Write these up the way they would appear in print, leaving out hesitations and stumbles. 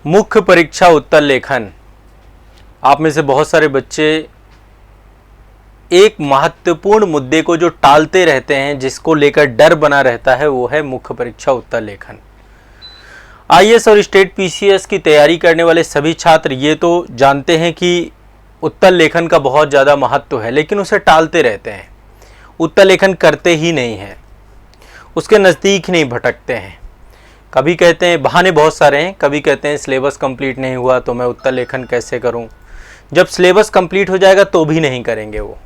मुख्य परीक्षा उत्तर लेखन। आप में से बहुत सारे बच्चे एक महत्वपूर्ण मुद्दे को जो टालते रहते हैं, जिसको लेकर डर बना रहता है, वो है मुख्य परीक्षा उत्तर लेखन। आईएएस और स्टेट पीसीएस की तैयारी करने वाले सभी छात्र ये तो जानते हैं कि उत्तर लेखन का बहुत ज़्यादा महत्व है, लेकिन उसे टालते रहते हैं, उत्तर लेखन करते ही नहीं हैं, उसके नज़दीक नहीं भटकते हैं। कभी कहते हैं, बहाने बहुत सारे हैं, कभी कहते हैं सिलेबस कंप्लीट नहीं हुआ तो मैं उत्तर लेखन कैसे करूं। जब सिलेबस कंप्लीट हो जाएगा तो भी नहीं करेंगे वो।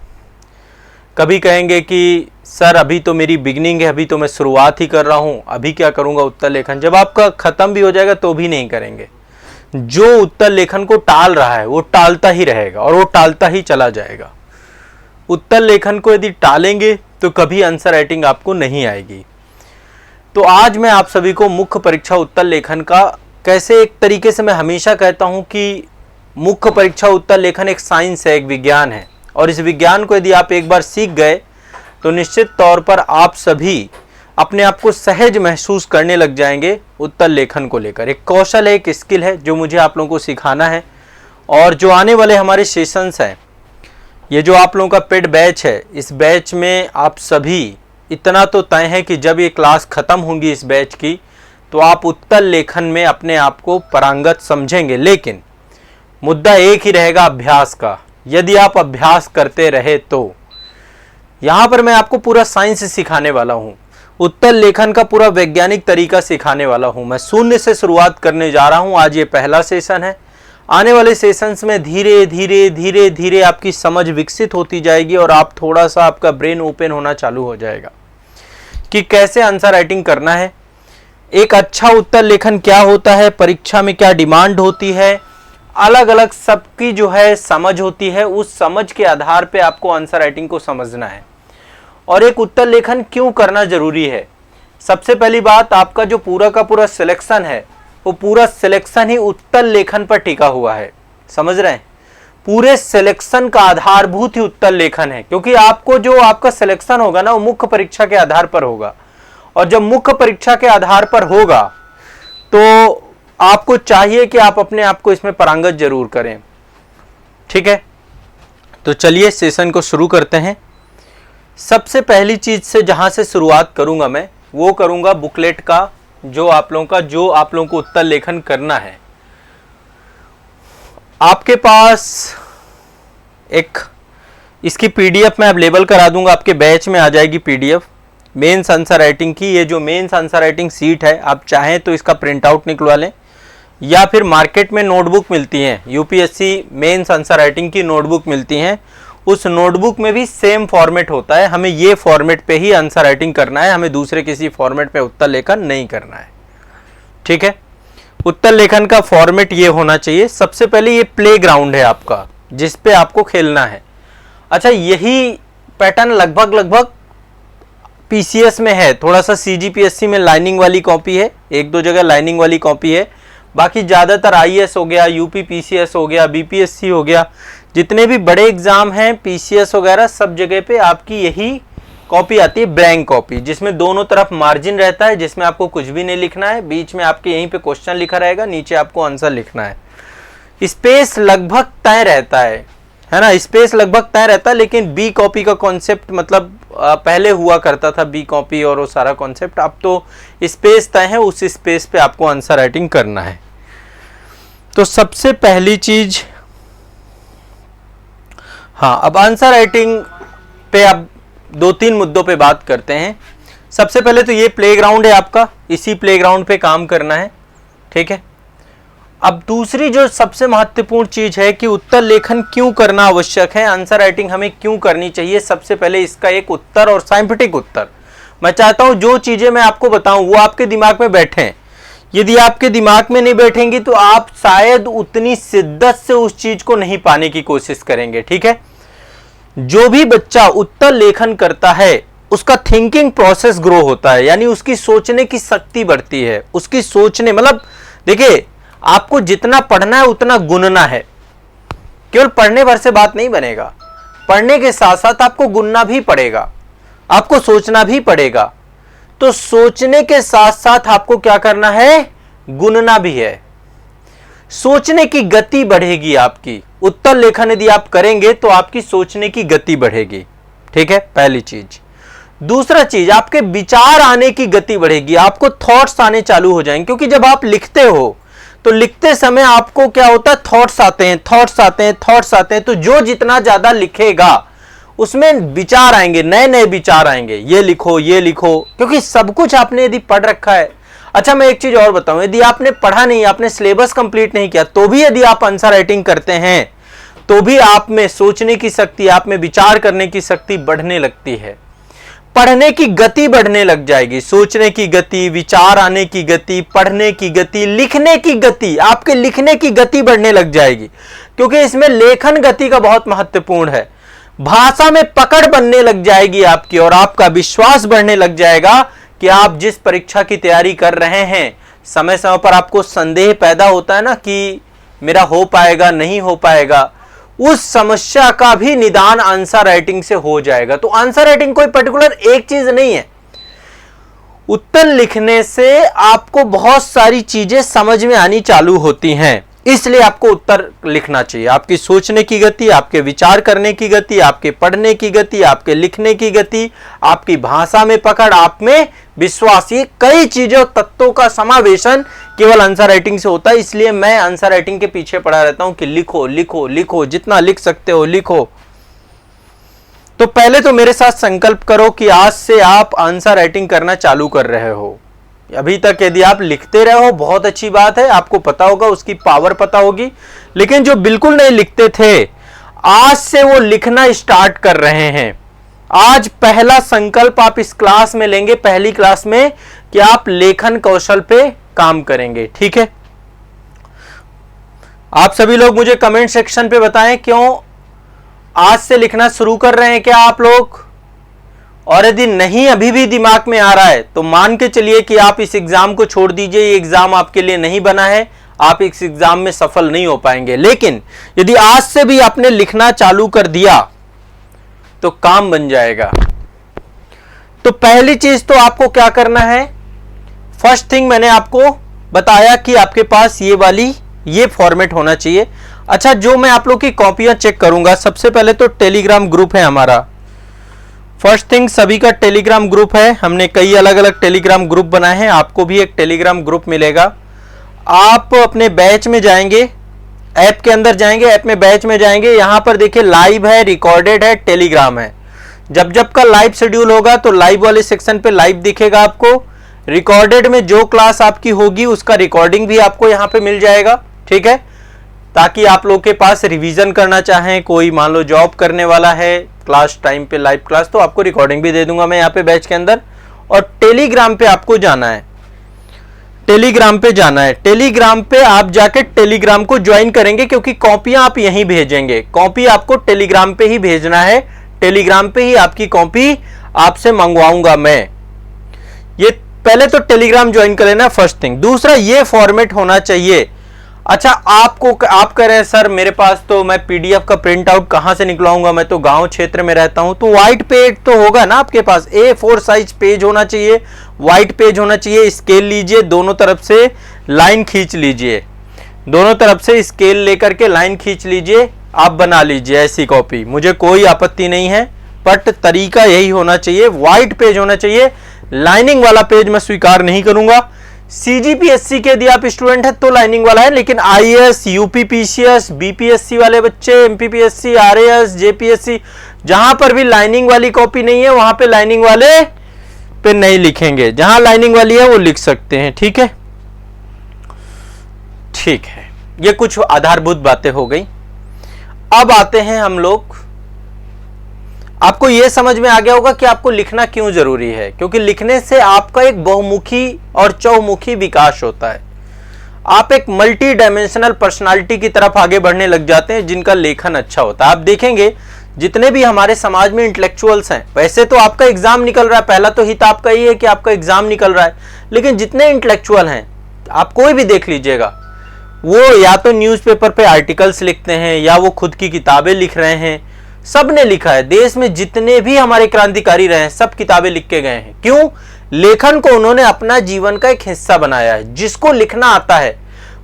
कभी कहेंगे कि सर अभी तो मेरी बिगनिंग है, अभी तो मैं शुरुआत ही कर रहा हूं, अभी क्या करूंगा उत्तर लेखन। जब आपका ख़त्म भी हो जाएगा तो भी नहीं करेंगे। जो उत्तर लेखन को टाल रहा है वो टालता ही रहेगा और वो टालता ही चला जाएगा। उत्तर लेखन को यदि टालेंगे तो कभी आंसर राइटिंग आपको नहीं आएगी। तो आज मैं आप सभी को मुख्य परीक्षा उत्तर लेखन का कैसे, एक तरीके से मैं हमेशा कहता हूं कि मुख्य परीक्षा उत्तर लेखन एक साइंस है, एक विज्ञान है, और इस विज्ञान को यदि आप एक बार सीख गए तो निश्चित तौर पर आप सभी अपने आप को सहज महसूस करने लग जाएंगे उत्तर लेखन को लेकर। एक कौशल है, एक स्किल है जो मुझे आप लोगों को सिखाना है। और जो आने वाले हमारे सेशंस हैं, ये जो आप लोगों का पेड बैच है, इस बैच में आप सभी, इतना तो तय है कि जब ये क्लास ख़त्म होंगी इस बैच की, तो आप उत्तर लेखन में अपने आप को पारंगत समझेंगे। लेकिन मुद्दा एक ही रहेगा, अभ्यास का। यदि आप अभ्यास करते रहे तो यहाँ पर मैं आपको पूरा साइंस सिखाने वाला हूँ, उत्तर लेखन का पूरा वैज्ञानिक तरीका सिखाने वाला हूँ। मैं शून्य से शुरुआत करने जा रहा हूँ। आज ये पहला सेशन है। आने वाले सेशंस में धीरे धीरे धीरे धीरे आपकी समझ विकसित होती जाएगी और आप थोड़ा सा, आपका ब्रेन ओपन होना चालू हो जाएगा कि कैसे आंसर राइटिंग करना है, एक अच्छा उत्तर लेखन क्या होता है, परीक्षा में क्या डिमांड होती है, अलग अलग सबकी जो है समझ होती है। उस समझ के आधार पे आपको आंसर राइटिंग को समझना है। और एक उत्तर लेखन क्यों करना जरूरी है। सबसे पहली बात, आपका जो पूरा का पूरा सिलेक्शन है, वो पूरा सिलेक्शन ही उत्तर लेखन पर टिका हुआ है। समझ रहे हैं, पूरे सिलेक्शन का आधारभूत ही उत्तर लेखन है, क्योंकि आपको जो आपका सिलेक्शन होगा ना, वो मुख्य परीक्षा के आधार पर होगा। और जब मुख्य परीक्षा के आधार पर होगा तो आपको चाहिए कि आप अपने आप को इसमें पारंगत जरूर करें। ठीक है, तो चलिए सेशन को शुरू करते हैं। सबसे पहली चीज से जहां से शुरुआत करूंगा मैं, वो करूंगा बुकलेट का, जो आप लोगों को उत्तर लेखन करना है। आपके पास एक इसकी पीडीएफ मैं अवेलेबल करा दूंगा, आपके बैच में आ जाएगी पीडीएफ मेंस आंसर राइटिंग की। ये जो मेंस आंसर राइटिंग सीट है, आप चाहें तो इसका प्रिंट आउट निकलवा लें, या फिर मार्केट में नोटबुक मिलती हैं, यूपीएससी मेंस आंसर राइटिंग की नोटबुक मिलती हैं। उस नोटबुक में भी सेम फॉर्मेट होता है। हमें ये फॉर्मेट पे ही आंसर राइटिंग करना है, हमें दूसरे किसी फॉर्मेट पे उत्तर लेखन नहीं करना है। ठीक है, उत्तर लेखन का फॉर्मेट ये होना चाहिए। सबसे पहले ये प्ले ग्राउंड है आपका, जिस पे आपको खेलना है। अच्छा, यही पैटर्न लगभग पीसीएस में है, थोड़ा सा सीजीपीएससी में लाइनिंग वाली कॉपी है, एक दो जगह लाइनिंग वाली कॉपी है। बाकी ज़्यादातर आईएएस हो गया, यूपी पीसीएस हो गया, बीपीएससी हो गया, जितने भी बड़े एग्जाम हैं, पीसीएस वगैरह, सब जगह पे आपकी यही कॉपी आती है, ब्लैंक कॉपी, जिसमें दोनों तरफ मार्जिन रहता है, जिसमें आपको कुछ भी नहीं लिखना है। बीच में आपके यहीं पे क्वेश्चन लिखा रहेगा, नीचे आपको आंसर लिखना है। स्पेस लगभग तय रहता है ना, स्पेस लगभग तय रहता है। लेकिन बी कॉपी का कॉन्सेप्ट, मतलब पहले हुआ करता था बी कॉपी और वो सारा कॉन्सेप्ट, अब तो स्पेस तय है, उस स्पेस पे आपको आंसर राइटिंग करना है। तो सबसे पहली चीज, हाँ, अब आंसर राइटिंग पे अब दो तीन मुद्दों पे बात करते हैं। सबसे पहले तो ये प्लेग्राउंड है आपका, इसी प्लेग्राउंड पे काम करना है। ठीक है, अब दूसरी जो सबसे महत्वपूर्ण चीज है कि उत्तर लेखन क्यों करना आवश्यक है, आंसर राइटिंग हमें क्यों करनी चाहिए। सबसे पहले इसका एक उत्तर और साइंटिफिक उत्तर मैं चाहता हूं, जो चीजें मैं आपको बताऊं वो आपके दिमाग में बैठें। यदि आपके दिमाग में नहीं बैठेंगी तो आप शायद उतनी शिद्दत से उस चीज को नहीं पाने की कोशिश करेंगे। ठीक है, जो भी बच्चा उत्तर लेखन करता है उसका थिंकिंग प्रोसेस ग्रो होता है, यानी उसकी सोचने की शक्ति बढ़ती है। उसकी सोचने, मतलब देखिए, आपको जितना पढ़ना है उतना गुनना है। केवल पढ़ने भर से बात नहीं बनेगा, पढ़ने के साथ साथ आपको गुनना भी पड़ेगा, आपको सोचना भी पड़ेगा। तो सोचने के साथ साथ आपको क्या करना है, गुनना भी है। सोचने की गति बढ़ेगी आपकी। उत्तर लेखन यदि आप करेंगे तो आपकी सोचने की गति बढ़ेगी। ठीक है, पहली चीज। दूसरा चीज, आपके विचार आने की गति बढ़ेगी, आपको थॉट्स आने चालू हो जाएंगे, क्योंकि जब आप लिखते हो तो लिखते समय आपको क्या होता है, थॉट्स आते हैं, थॉट्स आते हैं, थॉट्स आते हैं। तो जो जितना ज्यादा लिखेगा उसमें विचार आएंगे, नए नए विचार आएंगे, ये लिखो ये लिखो, क्योंकि सब कुछ आपने यदि पढ़ रखा है। अच्छा, मैं एक चीज और बताऊं, यदि आपने पढ़ा नहीं, आपने सिलेबस कंप्लीट नहीं किया, तो भी यदि आप आंसर राइटिंग करते हैं तो भी आप में सोचने की शक्ति, आप में विचार करने की शक्ति बढ़ने लगती है। पढ़ने की गति बढ़ने लग जाएगी, सोचने की गति, विचार आने की गति, पढ़ने की गति, लिखने की गति, आपके लिखने की गति बढ़ने लग जाएगी, क्योंकि इसमें लेखन गति का बहुत महत्वपूर्ण है। भाषा में पकड़ बनने लग जाएगी आपकी, और आपका विश्वास बढ़ने लग जाएगा कि आप जिस परीक्षा की तैयारी कर रहे हैं, समय समय पर आपको संदेह पैदा होता है ना कि मेरा हो पाएगा नहीं हो पाएगा, उस समस्या का भी निदान आंसर राइटिंग से हो जाएगा। तो आंसर राइटिंग कोई पर्टिकुलर एक चीज नहीं है। उत्तर लिखने से आपको बहुत सारी चीजें समझ में आनी चालू होती हैं, इसलिए आपको उत्तर लिखना चाहिए। आपकी सोचने की गति, आपके विचार करने की गति, आपके पढ़ने की गति, आपके लिखने की गति, आपकी भाषा में पकड़, आप में विश्वास, ये कई चीजों, तत्वों का समावेशन केवल आंसर राइटिंग से होता है। इसलिए मैं आंसर राइटिंग के पीछे पड़ा रहता हूं कि लिखो लिखो लिखो, जितना लिख सकते हो लिखो। तो पहले तो मेरे साथ संकल्प करो कि आज से आप आंसर राइटिंग करना चालू कर रहे हो। अभी तक यदि आप लिखते रहे हो बहुत अच्छी बात है, आपको पता होगा, उसकी पावर पता होगी। लेकिन जो बिल्कुल नहीं लिखते थे, आज से वो लिखना स्टार्ट कर रहे हैं। आज पहला संकल्प आप इस क्लास में लेंगे, पहली क्लास में, कि आप लेखन कौशल पे काम करेंगे। ठीक है, आप सभी लोग मुझे कमेंट सेक्शन पे बताएं क्यों आज से लिखना शुरू कर रहे हैं क्या आप लोग। और यदि नहीं अभी भी दिमाग में आ रहा है तो मान के चलिए कि आप इस एग्जाम को छोड़ दीजिए, ये एग्जाम आपके लिए नहीं बना है, आप इस एग्जाम में सफल नहीं हो पाएंगे। लेकिन यदि आज से भी आपने लिखना चालू कर दिया तो काम बन जाएगा। तो पहली चीज तो आपको क्या करना है, फर्स्ट थिंग मैंने आपको बताया कि आपके पास ये फॉर्मेट होना चाहिए। अच्छा, जो मैं आप लोग की कॉपियां चेक करूंगा, सबसे पहले तो टेलीग्राम ग्रुप है हमारा। फर्स्ट थिंग, सभी का टेलीग्राम ग्रुप है, हमने कई अलग अलग टेलीग्राम ग्रुप बनाए हैं, आपको भी एक टेलीग्राम ग्रुप मिलेगा। आप अपने बैच में जाएंगे, ऐप के अंदर जाएंगे, ऐप में बैच में जाएंगे, यहां पर देखिए लाइव है, रिकॉर्डेड है, टेलीग्राम है। जब जब का लाइव शेड्यूल होगा तो लाइव वाले सेक्शन पे लाइव दिखेगा आपको, रिकॉर्डेड में जो क्लास आपकी होगी उसका रिकॉर्डिंग भी आपको यहाँ पे मिल जाएगा। ठीक है, ताकि आप लोग के पास रिवीजन करना चाहें, कोई मान लो जॉब करने वाला है क्लास टाइम पे, लाइव क्लास, तो आपको रिकॉर्डिंग भी दे दूंगा मैं यहाँ पे बैच के अंदर। और टेलीग्राम पे आपको जाना है, टेलीग्राम पे जाना है, टेलीग्राम पे आप जाके टेलीग्राम को ज्वाइन करेंगे, क्योंकि कॉपियां आप यहीं भेजेंगे, कॉपी आपको टेलीग्राम पे ही भेजना है, टेलीग्राम पे ही आपकी कॉपी आपसे मंगवाऊंगा मैं। ये पहले तो टेलीग्राम ज्वाइन कर लेना, फर्स्ट थिंग। दूसरा, ये फॉर्मेट होना चाहिए। अच्छा, आप कह रहे हैं सर मेरे पास तो, मैं पीडीएफ का प्रिंट आउट कहां से निकलवाऊंगा, मैं तो गांव क्षेत्र में रहता हूं। तो व्हाइट पेज तो होगा ना आपके पास, A4 साइज पेज होना चाहिए, व्हाइट पेज होना चाहिए। स्केल लीजिए, दोनों तरफ से लाइन खींच लीजिए, दोनों तरफ से स्केल लेकर के लाइन खींच लीजिए, आप बना लीजिए ऐसी कॉपी, मुझे कोई आपत्ति नहीं है, बट तरीका यही होना चाहिए, व्हाइट पेज होना चाहिए। लाइनिंग वाला पेज मैं स्वीकार नहीं करूंगा। सीजीपीएससी के यदि आप स्टूडेंट हैं तो लाइनिंग वाला है, लेकिन आईएएस, यूपीपीसीएस, बीपीएससी वाले बच्चे, एमपीपीएससी, आरएएस, जेपीएससी, जहां पर भी लाइनिंग वाली कॉपी नहीं है वहां पे लाइनिंग वाले पे नहीं लिखेंगे, जहां लाइनिंग वाली है वो लिख सकते हैं। ठीक है, ठीक है, ये कुछ आधारभूत बातें हो गई। अब आते हैं हम लोग, आपको यह समझ में आ गया होगा कि आपको लिखना क्यों जरूरी है, क्योंकि लिखने से आपका एक बहुमुखी और चौमुखी विकास होता है। आप एक मल्टी डायमेंशनल पर्सनालिटी की तरफ आगे बढ़ने लग जाते हैं जिनका लेखन अच्छा होता है। आप देखेंगे जितने भी हमारे समाज में इंटेलेक्चुअल्स हैं, वैसे तो आपका एग्जाम निकल रहा है, पहला तो हित आपका ही है कि आपका एग्जाम निकल रहा है, लेकिन जितने इंटेलेक्चुअल हैं आप कोई भी देख लीजिएगा, वो या तो न्यूज़पेपर पे आर्टिकल्स लिखते हैं या वो खुद की किताबें लिख रहे हैं। सब ने लिखा है, देश में जितने भी हमारे क्रांतिकारी रहे हैं सब किताबें लिख के गए हैं। क्यों? लेखन को उन्होंने अपना जीवन का एक हिस्सा बनाया है। जिसको लिखना आता है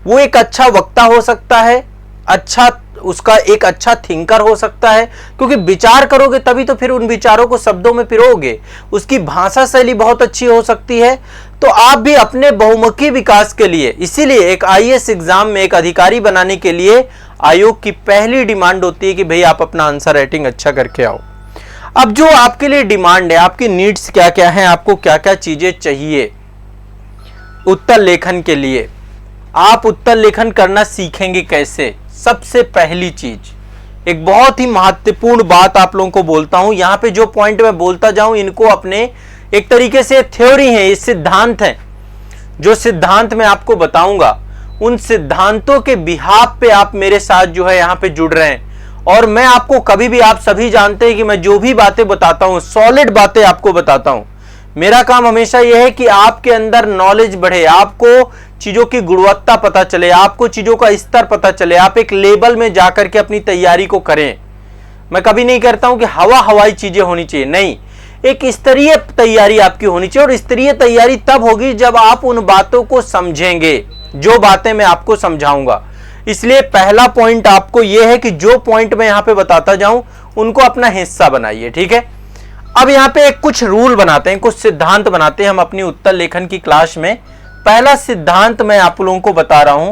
वो एक अच्छा वक्ता हो सकता है, अच्छा उसका एक अच्छा थिंकर हो सकता है, क्योंकि विचार करोगे तभी तो फिर उन विचारों को शब्दों में पिरोगे। उसकी भाषा शैली बहुत अच्छी हो सकती है। तो आप भी अपने बहुमुखी विकास के लिए, इसीलिए एक आईएएस एग्जाम में एक अधिकारी बनाने के लिए आयोग की पहली डिमांड होती है कि भाई आप अपना आंसर राइटिंग अच्छा करके आओ। अब जो आपके लिए डिमांड है, आपकी नीड्स क्या क्या है, आपको क्या क्या चीजें चाहिए उत्तर लेखन के लिए, आप उत्तर लेखन करना सीखेंगे कैसे। सबसे पहली चीज, एक बहुत ही महत्वपूर्ण बात आप लोगों को बोलता हूं, यहां पे जो पॉइंट मैं बोलता जाऊं इनको अपने एक तरीके से थ्योरी है, ये सिद्धांत है। जो सिद्धांत मैं आपको बताऊंगा उन सिद्धांतों के बिहाफ पे आप मेरे साथ जो है यहां पे जुड़ रहे हैं। और मैं आपको कभी भी, आप सभी जानते हैं कि मैं जो भी बातें बताता हूं सॉलिड बातें आपको बताता हूं। मेरा काम हमेशा यह है कि आपके अंदर नॉलेज बढ़े, आपको चीजों की गुणवत्ता पता चले, आपको चीजों का स्तर पता चले, आप एक लेवल में जाकर के अपनी तैयारी को करें। मैं कभी नहीं करता हूं कि हवाई चीजें होनी चाहिए, नहीं, एक स्तरीय तैयारी आपकी होनी चाहिए। और स्तरीय तैयारी तब होगी जब आप उन बातों को समझेंगे जो बातें मैं आपको समझाऊंगा। इसलिए पहला पॉइंट आपको यह है कि जो पॉइंट मैं यहां पे बताता जाऊं उनको अपना हिस्सा बनाइए, ठीक है। अब यहां पे कुछ रूल बनाते हैं, कुछ सिद्धांत बनाते हैं हम अपनी उत्तर लेखन की क्लास में। पहला सिद्धांत मैं आप लोगों को बता रहा हूं।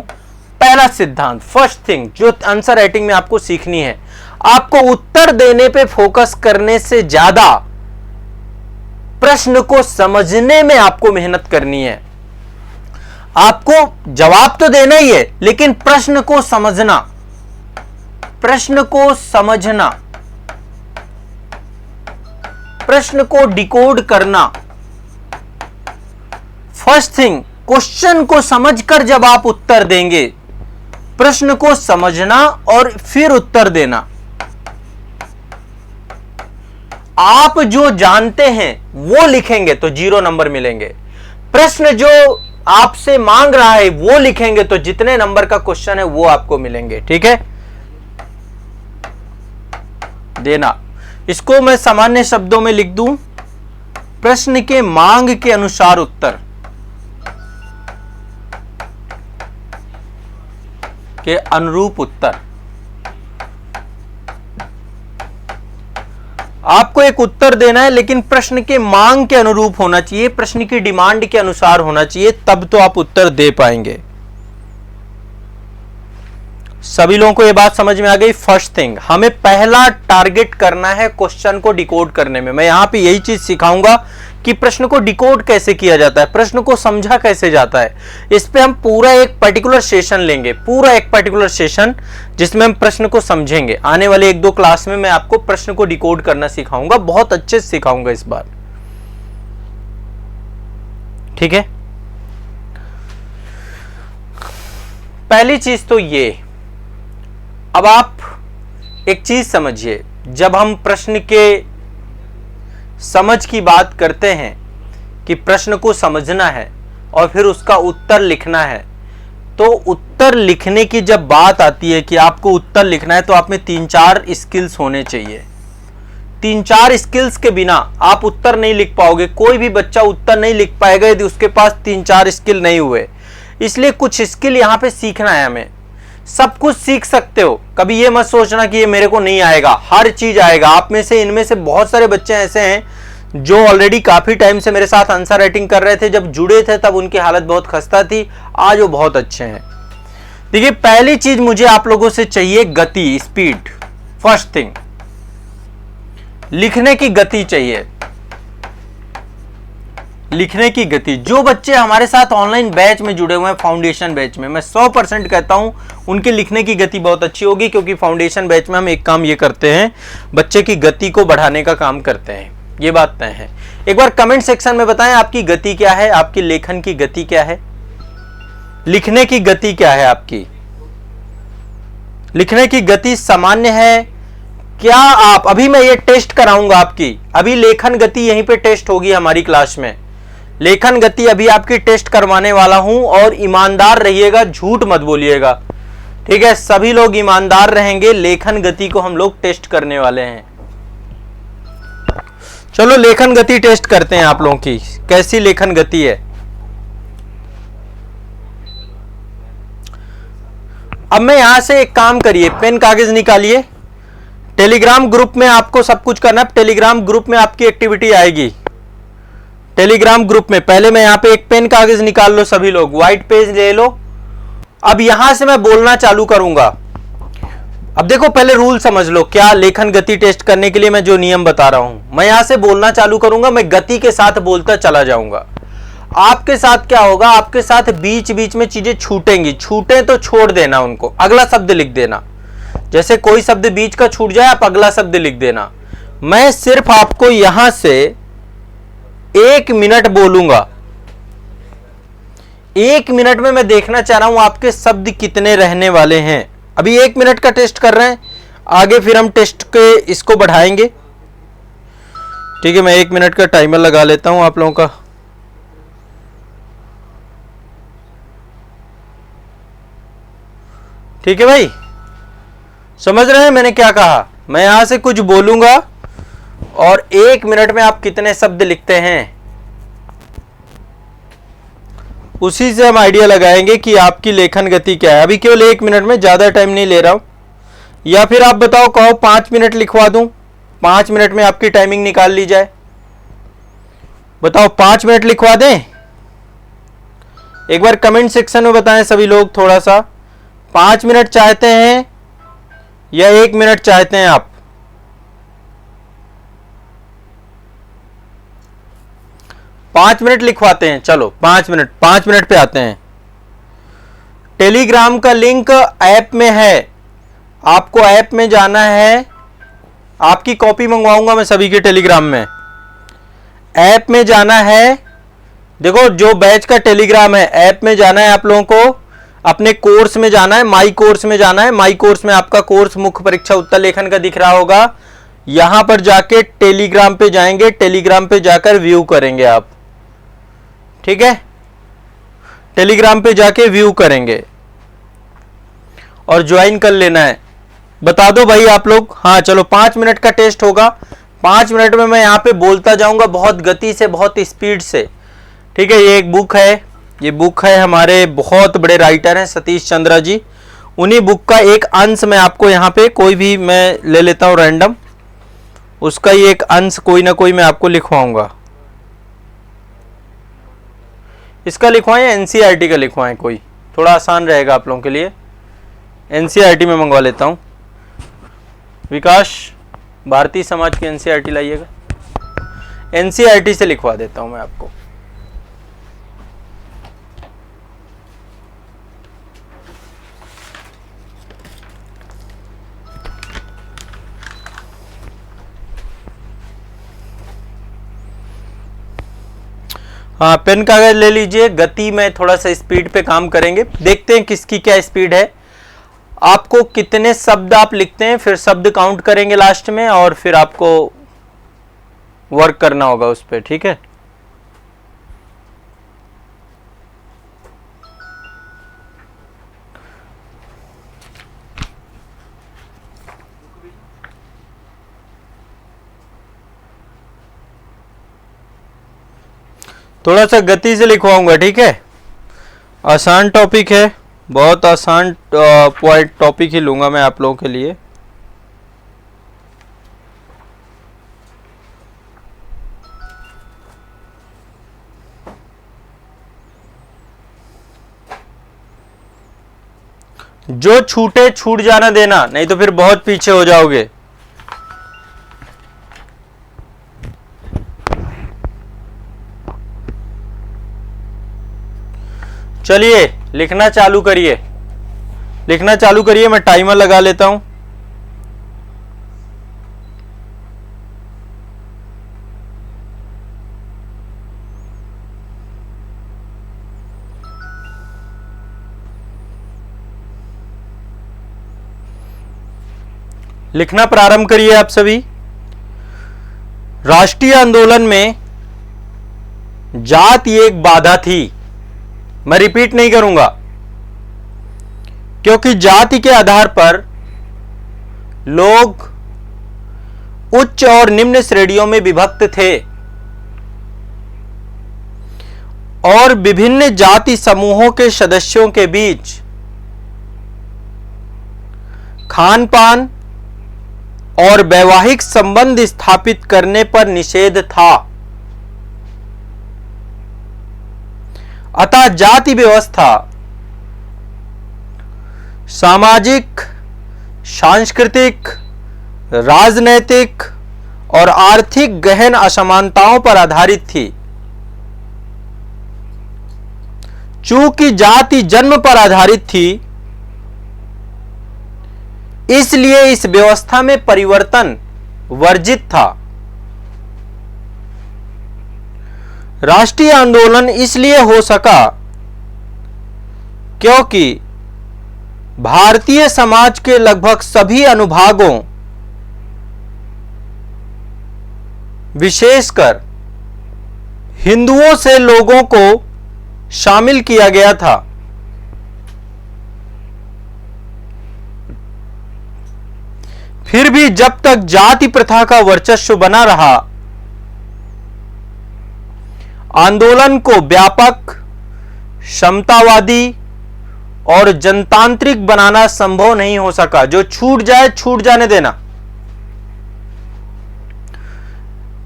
पहला सिद्धांत, फर्स्ट थिंग जो आंसर राइटिंग में आपको सीखनी है, आपको उत्तर देने पे फोकस करने से ज्यादा प्रश्न को समझने में आपको मेहनत करनी है। आपको जवाब तो देना ही है, लेकिन प्रश्न को समझना, प्रश्न को समझना, प्रश्न को डिकोड करना। फर्स्ट थिंग, क्वेश्चन को समझकर जब आप उत्तर देंगे, प्रश्न को समझना और फिर उत्तर देना। आप जो जानते हैं वो लिखेंगे तो 0 नंबर मिलेंगे। प्रश्न जो आपसे मांग रहा है वो लिखेंगे तो जितने नंबर का क्वेश्चन है वो आपको मिलेंगे, ठीक है। देना, इसको मैं सामान्य शब्दों में लिख दूं, प्रश्न के मांग के अनुसार उत्तर के अनुरूप उत्तर। आपको एक उत्तर देना है लेकिन प्रश्न के मांग के अनुरूप होना चाहिए, प्रश्न की डिमांड के अनुसार होना चाहिए, तब तो आप उत्तर दे पाएंगे। सभी लोगों को यह बात समझ में आ गई। फर्स्ट थिंग, हमें पहला टारगेट करना है क्वेश्चन को डिकोड करने में। मैं यहां पे यही चीज सिखाऊंगा कि प्रश्न को डिकोड कैसे किया जाता है, प्रश्न को समझा कैसे जाता है। इस पे हम पूरा एक पर्टिकुलर सेशन लेंगे, पूरा एक पर्टिकुलर सेशन जिसमें हम प्रश्न को समझेंगे। आने वाले 1-2 क्लास में मैं आपको प्रश्न को डिकोड करना सिखाऊंगा, बहुत अच्छे से सिखाऊंगा इस बार, ठीक है। पहली चीज तो ये, अब आप एक चीज समझिए, जब हम प्रश्न के समझ की बात करते हैं कि प्रश्न को समझना है और फिर उसका उत्तर लिखना है, तो उत्तर लिखने की जब बात आती है कि आपको उत्तर लिखना है तो आप में 3-4 स्किल्स होने चाहिए। 3-4 स्किल्स के बिना आप उत्तर नहीं लिख पाओगे। कोई भी बच्चा उत्तर नहीं लिख पाएगा यदि उसके पास 3-4 स्किल नहीं हुए। इसलिए कुछ स्किल यहां पे सीखना है हमें। सब कुछ सीख सकते हो, कभी ये मत सोचना कि ये मेरे को नहीं आएगा, हर चीज आएगा। आप में से, इनमें से बहुत सारे बच्चे ऐसे हैं जो ऑलरेडी काफी टाइम से मेरे साथ आंसर राइटिंग कर रहे थे। जब जुड़े थे तब उनकी हालत बहुत खस्ता थी, आज वो बहुत अच्छे हैं। देखिए, पहली चीज मुझे आप लोगों से चाहिए गति, स्पीड। फर्स्ट थिंग, लिखने की गति चाहिए, लिखने की गति। जो बच्चे हमारे साथ ऑनलाइन बैच में जुड़े हुए हैं, फाउंडेशन बैच में, मैं 100% कहता हूं उनके लिखने की गति बहुत अच्छी होगी, क्योंकि फाउंडेशन बैच में हम एक काम ये करते हैं, बच्चे की गति को बढ़ाने का काम करते हैं। ये बात तय है। एक बार कमेंट सेक्शन में बताएं आपकी गति क्या है, आपकी लेखन की गति क्या है, लिखने की गति क्या है आपकी। लिखने की गति सामान्य है क्या? आप अभी, मैं ये टेस्ट कराऊंगा आपकी, अभी लेखन गति यहीं पे टेस्ट होगी हमारी क्लास में। लेखन गति अभी आपकी टेस्ट करवाने वाला हूं, और ईमानदार रहिएगा, झूठ मत बोलिएगा, ठीक है। सभी लोग ईमानदार रहेंगे, लेखन गति को हम लोग टेस्ट करने वाले हैं। चलो लेखन गति टेस्ट करते हैं आप लोगों की, कैसी लेखन गति है। अब मैं यहां से एक काम करिए, पेन कागज निकालिए। टेलीग्राम ग्रुप में आपको सब कुछ करना है। टेलीग्राम ग्रुप में आपकी एक्टिविटी आएगी। टेलीग्राम ग्रुप में पहले मैं यहां पे एक पेन कागज निकाल लो, सभी लोग व्हाइट पेज ले लो। अब यहां से मैं बोलना चालू करूंगा। अब देखो, पहले रूल समझ लो, क्या लेखन गति टेस्ट करने के लिए मैं जो नियम बता रहा हूं, मैं यहां से बोलना चालू करूंगा, मैं गति के साथ बोलता चला जाऊंगा। आपके साथ क्या होगा, आपके साथ बीच बीच में चीजें छूटेंगी, छूटे तो छोड़ देना उनको, अगला शब्द लिख देना। जैसे कोई शब्द बीच का छूट जाए, आप अगला शब्द लिख देना। मैं सिर्फ आपको यहां से 1 मिनट बोलूंगा। 1 मिनट में मैं देखना चाह रहा हूं आपके शब्द कितने रहने वाले हैं। अभी 1 मिनट का टेस्ट कर रहे हैं, आगे फिर हम टेस्ट के इसको बढ़ाएंगे। ठीक है, मैं 1 मिनट का टाइमर लगा लेता हूं आप लोगों का। ठीक है भाई, समझ रहे हैं मैंने क्या कहा? मैं यहां से कुछ बोलूंगा और 1 मिनट में आप कितने शब्द लिखते हैं, उसी से हम आइडिया लगाएंगे कि आपकी लेखन गति क्या है। अभी केवल 1 मिनट में, ज्यादा टाइम नहीं ले रहा हूं। या फिर आप बताओ, कहो 5 मिनट लिखवा दूं, 5 मिनट में आपकी टाइमिंग निकाल ली जाए। बताओ 5 मिनट लिखवा दें? एक बार कमेंट सेक्शन में बताएं सभी लोग थोड़ा सा, 5 मिनट चाहते हैं या 1 मिनट चाहते हैं आप? पांच मिनट लिखवाते हैं, चलो 5 मिनट पे आते हैं। टेलीग्राम का लिंक ऐप में है, आपको ऐप में जाना है। आपकी कॉपी मंगवाऊंगा मैं सभी के टेलीग्राम में। ऐप में जाना है, देखो जो बैच का टेलीग्राम है, ऐप में जाना है आप लोगों को, अपने कोर्स में जाना है, माई कोर्स में जाना है। माई कोर्स में आपका कोर्स मुख्य परीक्षा उत्तर लेखन का दिख रहा होगा। यहां पर जाके टेलीग्राम पे जाएंगे, टेलीग्राम पे जाकर व्यू करेंगे आप। ठीक है, टेलीग्राम पे जाके व्यू करेंगे और ज्वाइन कर लेना है। बता दो भाई आप लोग। हाँ चलो, 5 मिनट का टेस्ट होगा। 5 मिनट में मैं यहां पे बोलता जाऊंगा बहुत गति से, बहुत स्पीड से। ठीक है, ये एक बुक है, ये बुक है, हमारे बहुत बड़े राइटर हैं सतीश चंद्रा जी। उन्हीं बुक का एक अंश मैं आपको यहाँ पे, कोई भी मैं ले लेता हूँ रैंडम, उसका ही एक अंश कोई ना कोई मैं आपको लिखवाऊंगा। इसका लिखवाएं या एनसीईआरटी का लिखवाएं, कोई थोड़ा आसान रहेगा आप लोगों के लिए। एनसीईआरटी में मंगवा लेता हूं। विकास, भारतीय समाज की एनसीईआरटी लाइएगा। एनसीईआरटी से लिखवा देता हूं मैं आपको। हाँ, पेन कागज ले लीजिए। गति में थोड़ा सा स्पीड पे काम करेंगे, देखते हैं किसकी क्या स्पीड है। आपको कितने शब्द आप लिखते हैं, फिर शब्द काउंट करेंगे लास्ट में, और फिर आपको वर्क करना होगा उस पर। ठीक है, थोड़ा सा गति से लिखवाऊंगा। ठीक है, आसान टॉपिक है, बहुत आसान पॉइंट टॉपिक ही लूंगा मैं आप लोगों के लिए। जो छूटे छूट जाना देना, नहीं तो फिर बहुत पीछे हो जाओगे। चलिए लिखना चालू करिए, लिखना चालू करिए। मैं टाइमर लगा लेता हूं। लिखना प्रारंभ करिए आप सभी। राष्ट्रीय आंदोलन में जाति एक बाधा थी। मैं रिपीट नहीं करूंगा, क्योंकि जाति के आधार पर लोग उच्च और निम्न श्रेणियों में विभक्त थे और विभिन्न जाति समूहों के सदस्यों के बीच खान पान और वैवाहिक संबंध स्थापित करने पर निषेध था। अतः जाति व्यवस्था सामाजिक, सांस्कृतिक, राजनैतिक और आर्थिक गहन असमानताओं पर आधारित थी। चूंकि जाति जन्म पर आधारित थी, इसलिए इस व्यवस्था में परिवर्तन वर्जित था। राष्ट्रीय आंदोलन इसलिए हो सका क्योंकि भारतीय समाज के लगभग सभी अनुभागों, विशेषकर हिंदुओं से लोगों को शामिल किया गया था। फिर भी जब तक जाति प्रथा का वर्चस्व बना रहा, आंदोलन को व्यापक, समतावादी और जनतांत्रिक बनाना संभव नहीं हो सका। जो छूट जाए छूट जाने देना।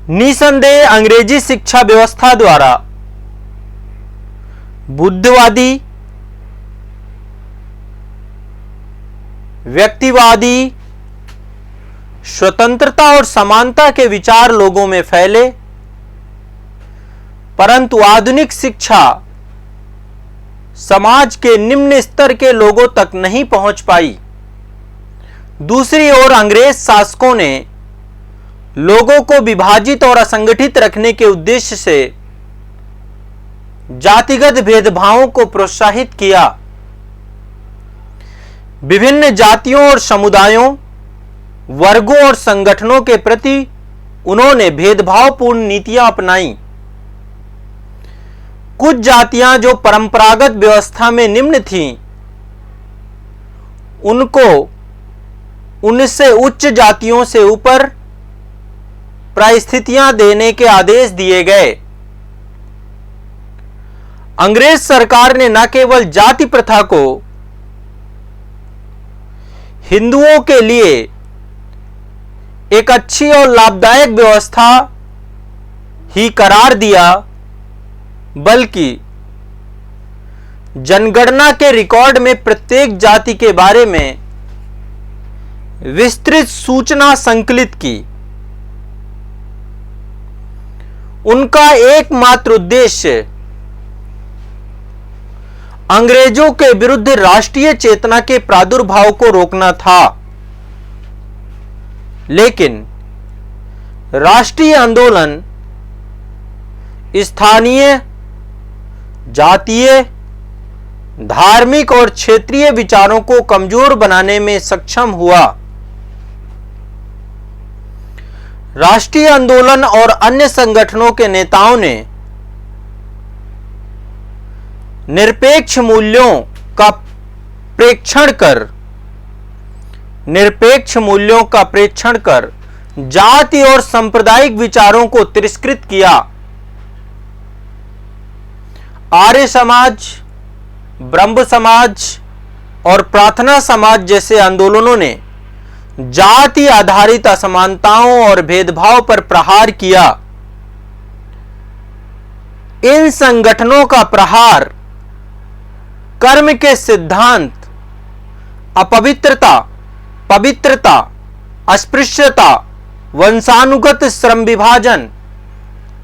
निसंदेह अंग्रेजी शिक्षा व्यवस्था द्वारा बुद्धिवादी, व्यक्तिवादी, स्वतंत्रता और समानता के विचार लोगों में फैले, परंतु आधुनिक शिक्षा समाज के निम्न स्तर के लोगों तक नहीं पहुंच पाई। दूसरी ओर अंग्रेज शासकों ने लोगों को विभाजित और असंगठित रखने के उद्देश्य से जातिगत भेदभावों को प्रोत्साहित किया। विभिन्न जातियों और समुदायों, वर्गों और संगठनों के प्रति उन्होंने भेदभावपूर्ण नीतियां अपनाई। कुछ जातियां जो परंपरागत व्यवस्था में निम्न थीं, उनको उनसे उच्च जातियों से ऊपर परिस्थितियां देने के आदेश दिए गए। अंग्रेज सरकार ने न केवल जाति प्रथा को हिंदुओं के लिए एक अच्छी और लाभदायक व्यवस्था ही करार दिया, बल्कि जनगणना के रिकॉर्ड में प्रत्येक जाति के बारे में विस्तृत सूचना संकलित की। उनका एकमात्र उद्देश्य अंग्रेजों के विरुद्ध राष्ट्रीय चेतना के प्रादुर्भाव को रोकना था। लेकिन राष्ट्रीय आंदोलन स्थानीय, जातीय, धार्मिक और क्षेत्रीय विचारों को कमजोर बनाने में सक्षम हुआ। राष्ट्रीय आंदोलन और अन्य संगठनों के नेताओं ने निरपेक्ष मूल्यों का प्रेक्षण कर जाति और सांप्रदायिक विचारों को तिरस्कृत किया। आर्य समाज, ब्रह्म समाज और प्रार्थना समाज जैसे आंदोलनों ने जाति आधारित असमानताओं और भेदभाव पर प्रहार किया। इन संगठनों का प्रहार कर्म के सिद्धांत, अपवित्रता, पवित्रता, अस्पृश्यता, वंशानुगत श्रम विभाजन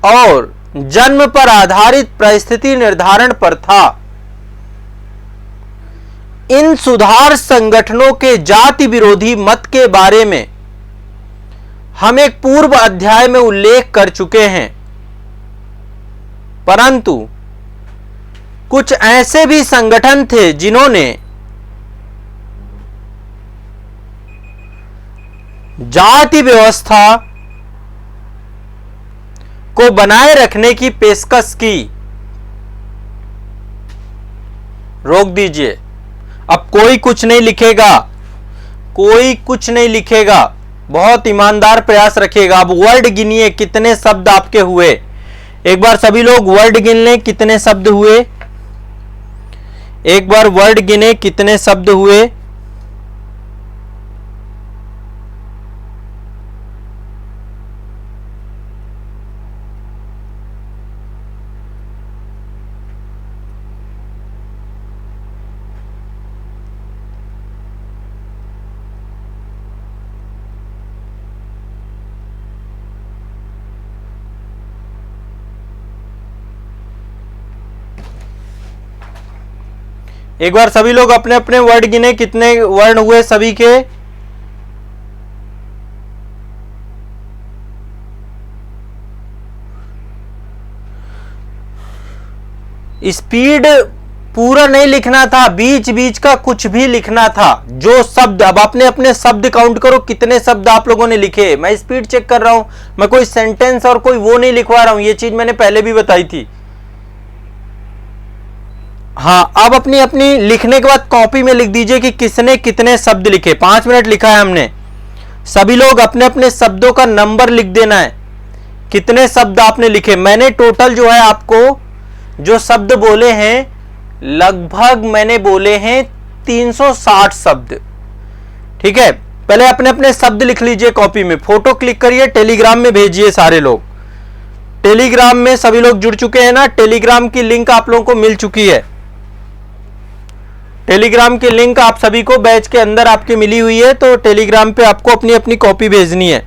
और जन्म पर आधारित परिस्थिति निर्धारण पर था। इन सुधार संगठनों के जाति विरोधी मत के बारे में हम एक पूर्व अध्याय में उल्लेख कर चुके हैं, परंतु कुछ ऐसे भी संगठन थे जिन्होंने जाति व्यवस्था को बनाए रखने की पेशकश की। रोक दीजिए, अब कोई कुछ नहीं लिखेगा, कोई कुछ नहीं लिखेगा, बहुत ईमानदार प्रयास रखिएगा। अब वर्ड गिनिए, कितने शब्द आपके हुए। एक बार सभी लोग वर्ड गिन लें, कितने शब्द हुए। एक बार वर्ड गिने, कितने शब्द हुए। एक बार सभी लोग अपने अपने वर्ड गिने, कितने वर्ण हुए सभी के। स्पीड पूरा नहीं लिखना था, बीच बीच का कुछ भी लिखना था। जो शब्द, अब आपने अपने शब्द काउंट करो कितने शब्द आप लोगों ने लिखे। मैं स्पीड चेक कर रहा हूं, मैं कोई सेंटेंस और कोई वो नहीं लिखवा रहा हूं, ये चीज मैंने पहले भी बताई थी। हाँ, अब अपनी अपनी लिखने के बाद कॉपी में लिख दीजिए कि किसने कितने शब्द लिखे। 5 मिनट लिखा है हमने। सभी लोग अपने अपने शब्दों का नंबर लिख देना है, कितने शब्द आपने लिखे। मैंने टोटल जो है आपको जो शब्द बोले हैं, लगभग मैंने बोले हैं 360 शब्द। ठीक है, पहले अपने अपने शब्द लिख लीजिए कॉपी में, फोटो क्लिक करिए, टेलीग्राम में भेजिए। सारे लोग टेलीग्राम में सभी लोग जुड़ चुके हैं ना, टेलीग्राम की लिंक आप लोगों को मिल चुकी है। टेलीग्राम की लिंक आप सभी को बैच के अंदर आपके मिली हुई है, तो टेलीग्राम पे आपको अपनी अपनी कॉपी भेजनी है।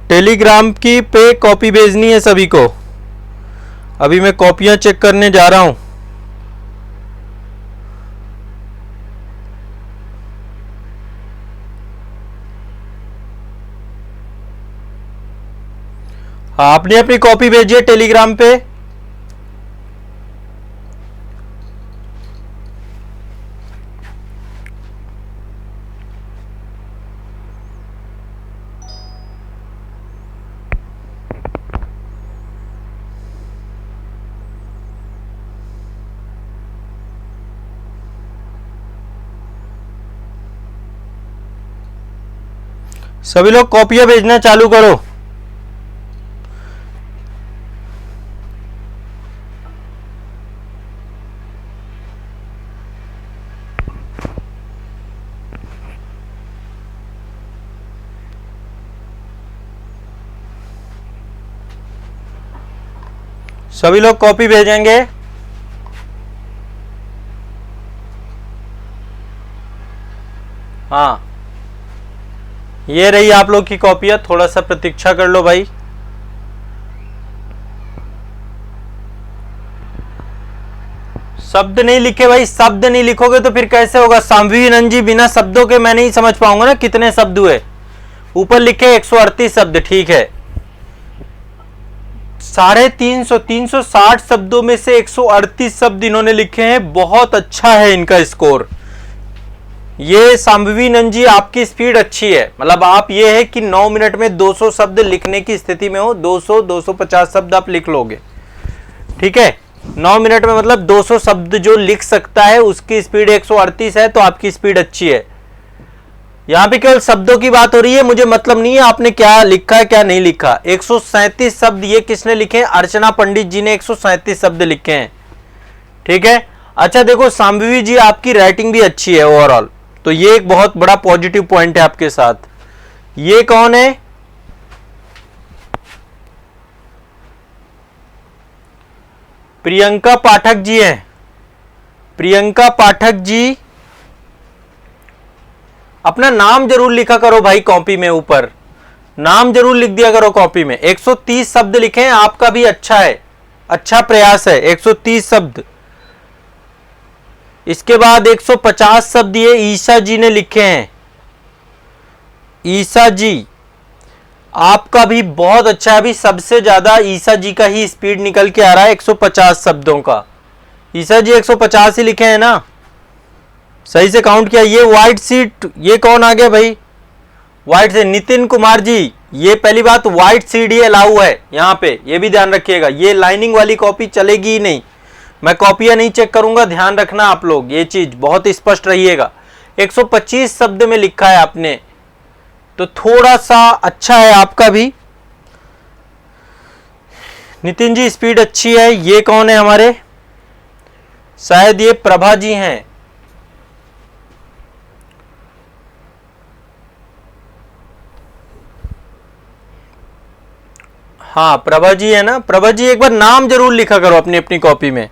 टेलीग्राम की पे कॉपी भेजनी है सभी को। अभी मैं कॉपियां चेक करने जा रहा हूं। हाँ, अपनी अपनी कॉपी भेजिए टेलीग्राम पे। सभी लोग कॉपियां भेजना चालू करो। सभी लोग कॉपी भेजेंगे। हाँ, ये रही आप लोग की कॉपियां, थोड़ा सा प्रतीक्षा कर लो भाई। शब्द नहीं लिखे भाई, शब्द नहीं लिखोगे तो फिर कैसे होगा। शांभवी नंजी, बिना शब्दों के मैं नहीं समझ पाऊंगा ना कितने शब्द हुए। ऊपर लिखे 138 शब्द, ठीक है। 360 शब्दों में से 138 शब्द इन्होंने लिखे हैं, बहुत अच्छा है इनका स्कोर। ये शांभवी नंजी, आपकी स्पीड अच्छी है, मतलब आप ये है कि 9 मिनट में 200 शब्द लिखने की स्थिति में हो। 200-250 शब्द आप लिख लोगे, ठीक है। 9 मिनट में मतलब 200 शब्द जो लिख सकता है उसकी स्पीड 138 है, तो आपकी स्पीड अच्छी है। यहां पे केवल शब्दों की बात हो रही है, मुझे मतलब नहीं है आपने क्या लिखा है क्या नहीं लिखा। 137 शब्द ये किसने लिखे हैं? अर्चना पंडित जी ने 137 शब्द लिखे हैं, ठीक है। अच्छा देखो शांभवी जी, आपकी राइटिंग भी अच्छी है ओवरऑल, तो ये एक बहुत बड़ा पॉजिटिव पॉइंट है आपके साथ। ये कौन है? प्रियंका पाठक जी हैं। प्रियंका पाठक जी, अपना नाम जरूर लिखा करो भाई कॉपी में, ऊपर नाम जरूर लिख दिया करो कॉपी में। 130 शब्द लिखे हैं, आपका भी अच्छा है, अच्छा प्रयास है। 130 शब्द। इसके बाद 150 शब्द ये ईशा जी ने लिखे हैं। ईशा जी, आपका भी बहुत अच्छा है। अभी सबसे ज्यादा ईशा जी का ही स्पीड निकल के आ रहा है 150 शब्दों का। ईशा जी 150 ही लिखे हैं ना, सही से काउंट किया। ये व्हाइट सीट, ये कौन आ गया भाई व्हाइट से? नितिन कुमार जी, ये पहली बात व्हाइट सीट ये अलाउ है यहाँ पे, ये भी ध्यान रखिएगा। ये लाइनिंग वाली कॉपी चलेगी ही नहीं, मैं कॉपियां नहीं चेक करूंगा, ध्यान रखना आप लोग, ये चीज बहुत स्पष्ट रहिएगा। 125 शब्द में लिखा है आपने, तो थोड़ा सा अच्छा है आपका भी। नितिन जी स्पीड अच्छी है। ये कौन है हमारे? शायद ये प्रभा जी हैं। हाँ प्रभा जी है ना। प्रभा जी एक बार नाम जरूर लिखा करो अपनी अपनी कॉपी में।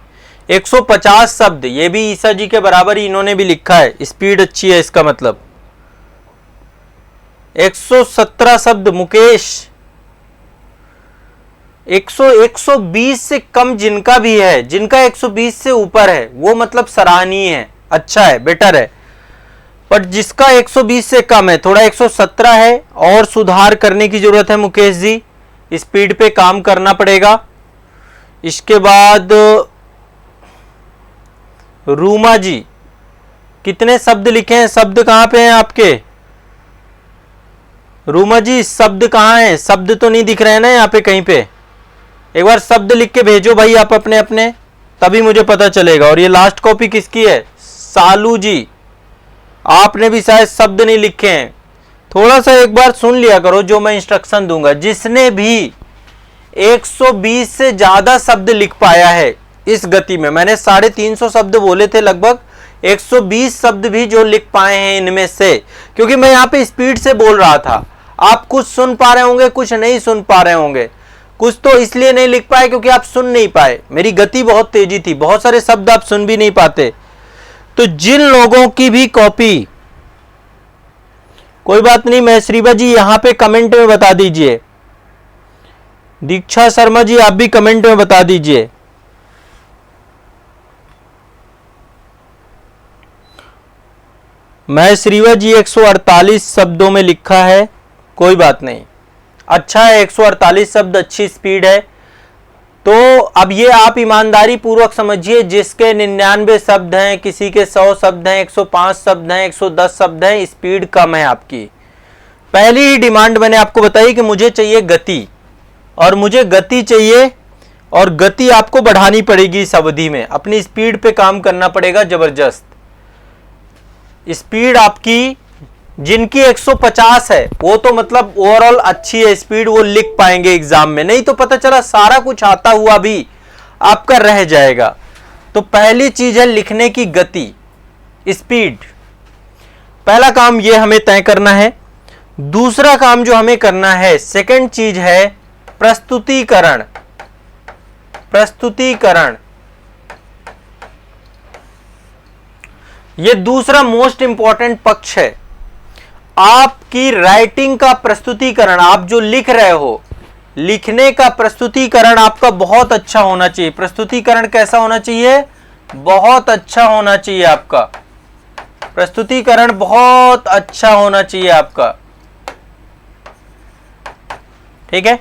150 शब्द, ये भी ईसा जी के बराबर ही इन्होंने भी लिखा है, स्पीड अच्छी है इसका मतलब। 117 शब्द मुकेश, 120 से कम जिनका भी है, जिनका 120 से ऊपर है वो मतलब सराहनीय है, अच्छा है, बेटर है। पर जिसका 120 से कम है, थोड़ा 117 है और सुधार करने की जरूरत है मुकेश जी, स्पीड पे काम करना पड़ेगा। इसके बाद रूमा जी, कितने शब्द लिखे हैं? शब्द कहां पे हैं आपके? रूमा जी शब्द कहां हैं? शब्द तो नहीं दिख रहे हैं ना यहाँ पे कहीं पे? एक बार शब्द लिख के भेजो भाई आप अपने अपने, तभी मुझे पता चलेगा। और ये लास्ट कॉपी किसकी है? सालू जी, आपने भी शायद शब्द नहीं लिखे हैं। थोड़ा सा एक बार सुन लिया करो जो मैं इंस्ट्रक्शन दूंगा। जिसने भी 120 से ज्यादा शब्द लिख पाया है इस गति में, मैंने 350 शब्द बोले थे, लगभग 120 शब्द भी जो लिख पाए हैं इनमें से, क्योंकि मैं यहाँ पे स्पीड से बोल रहा था, आप कुछ सुन पा रहे होंगे, कुछ नहीं सुन पा रहे होंगे। कुछ तो इसलिए नहीं लिख पाए क्योंकि आप सुन नहीं पाए, मेरी गति बहुत तेजी थी, बहुत सारे शब्द आप सुन भी नहीं पाते। तो जिन लोगों की भी कॉपी, कोई बात नहीं, महश्रीबा जी यहां पे कमेंट में बता दीजिए। दीक्षा शर्मा जी आप भी कमेंट में बता दीजिए। महश्रीबा जी 148 शब्दों में लिखा है, कोई बात नहीं, अच्छा है, 148 शब्द अच्छी स्पीड है। तो अब ये आप ईमानदारी पूर्वक समझिए, जिसके 99 शब्द हैं, किसी के 100 शब्द हैं, 105 शब्द हैं, 110 शब्द हैं, स्पीड कम है आपकी। पहली ही डिमांड मैंने आपको बताई कि मुझे चाहिए गति, और मुझे गति चाहिए, और गति आपको बढ़ानी पड़ेगी इस अवधि में, अपनी स्पीड पे काम करना पड़ेगा जबरदस्त। स्पीड आपकी जिनकी 150 है वो तो मतलब ओवरऑल अच्छी है स्पीड, वो लिख पाएंगे एग्जाम में, नहीं तो पता चला सारा कुछ आता हुआ भी आपका रह जाएगा। तो पहली चीज है लिखने की गति, स्पीड, पहला काम ये हमें तय करना है। दूसरा काम जो हमें करना है, सेकंड चीज है प्रस्तुतिकरण। प्रस्तुतिकरण ये दूसरा मोस्ट इंपॉर्टेंट पक्ष है। आपकी राइटिंग का प्रस्तुतिकरण, आप जो लिख रहे हो, लिखने का प्रस्तुतिकरण आपका बहुत अच्छा होना चाहिए। प्रस्तुतिकरण कैसा होना चाहिए? बहुत अच्छा होना चाहिए आपका प्रस्तुतिकरण, बहुत अच्छा होना चाहिए आपका, ठीक है,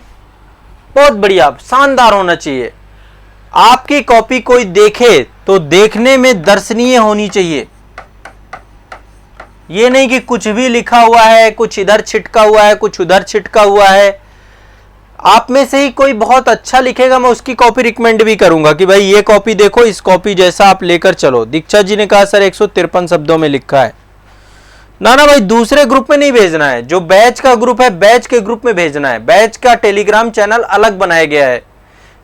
बहुत बढ़िया, शानदार होना चाहिए। आपकी कॉपी कोई देखे तो देखने में दर्शनीय होनी चाहिए। ये नहीं कि कुछ भी लिखा हुआ है, कुछ इधर छिटका हुआ है, कुछ उधर छिटका हुआ है। आप में से ही कोई बहुत अच्छा लिखेगा, मैं उसकी कॉपी रिकमेंड भी करूंगा कि भाई ये कॉपी देखो, इस कॉपी जैसा आप लेकर चलो। दीक्षा जी ने कहा सर 153 शब्दों में लिखा है। ना ना भाई, दूसरे ग्रुप में नहीं भेजना है, जो बैच का ग्रुप है बैच के ग्रुप में भेजना है। बैच का टेलीग्राम चैनल अलग बनाया गया है,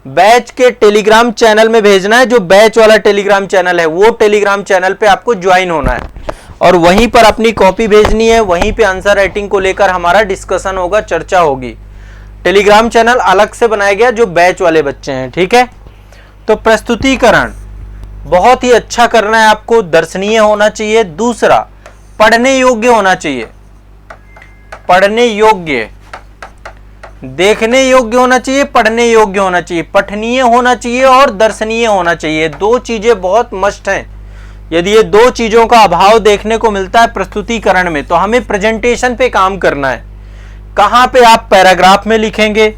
बैच के टेलीग्राम चैनल में भेजना है। जो बैच वाला टेलीग्राम चैनल है वो टेलीग्राम चैनल पे आपको ज्वाइन होना है और वहीं पर अपनी कॉपी भेजनी है, वहीं पे आंसर राइटिंग को लेकर हमारा डिस्कशन होगा, चर्चा होगी। टेलीग्राम चैनल अलग से बनाया गया जो बैच वाले बच्चे हैं, ठीक है। तो प्रस्तुतिकरण बहुत ही अच्छा करना है आपको, दर्शनीय होना चाहिए। दूसरा, पढ़ने योग्य होना चाहिए, पढ़ने योग्य, देखने योग्य होना चाहिए, पढ़ने योग्य होना चाहिए, पठनीय होना चाहिए और दर्शनीय होना चाहिए। दो चीजें बहुत मस्ट हैं। यदि ये दो चीजों का अभाव देखने को मिलता है प्रस्तुतिकरण में, तो हमें प्रेजेंटेशन पे काम करना है। कहां पे आप पैराग्राफ में लिखेंगे,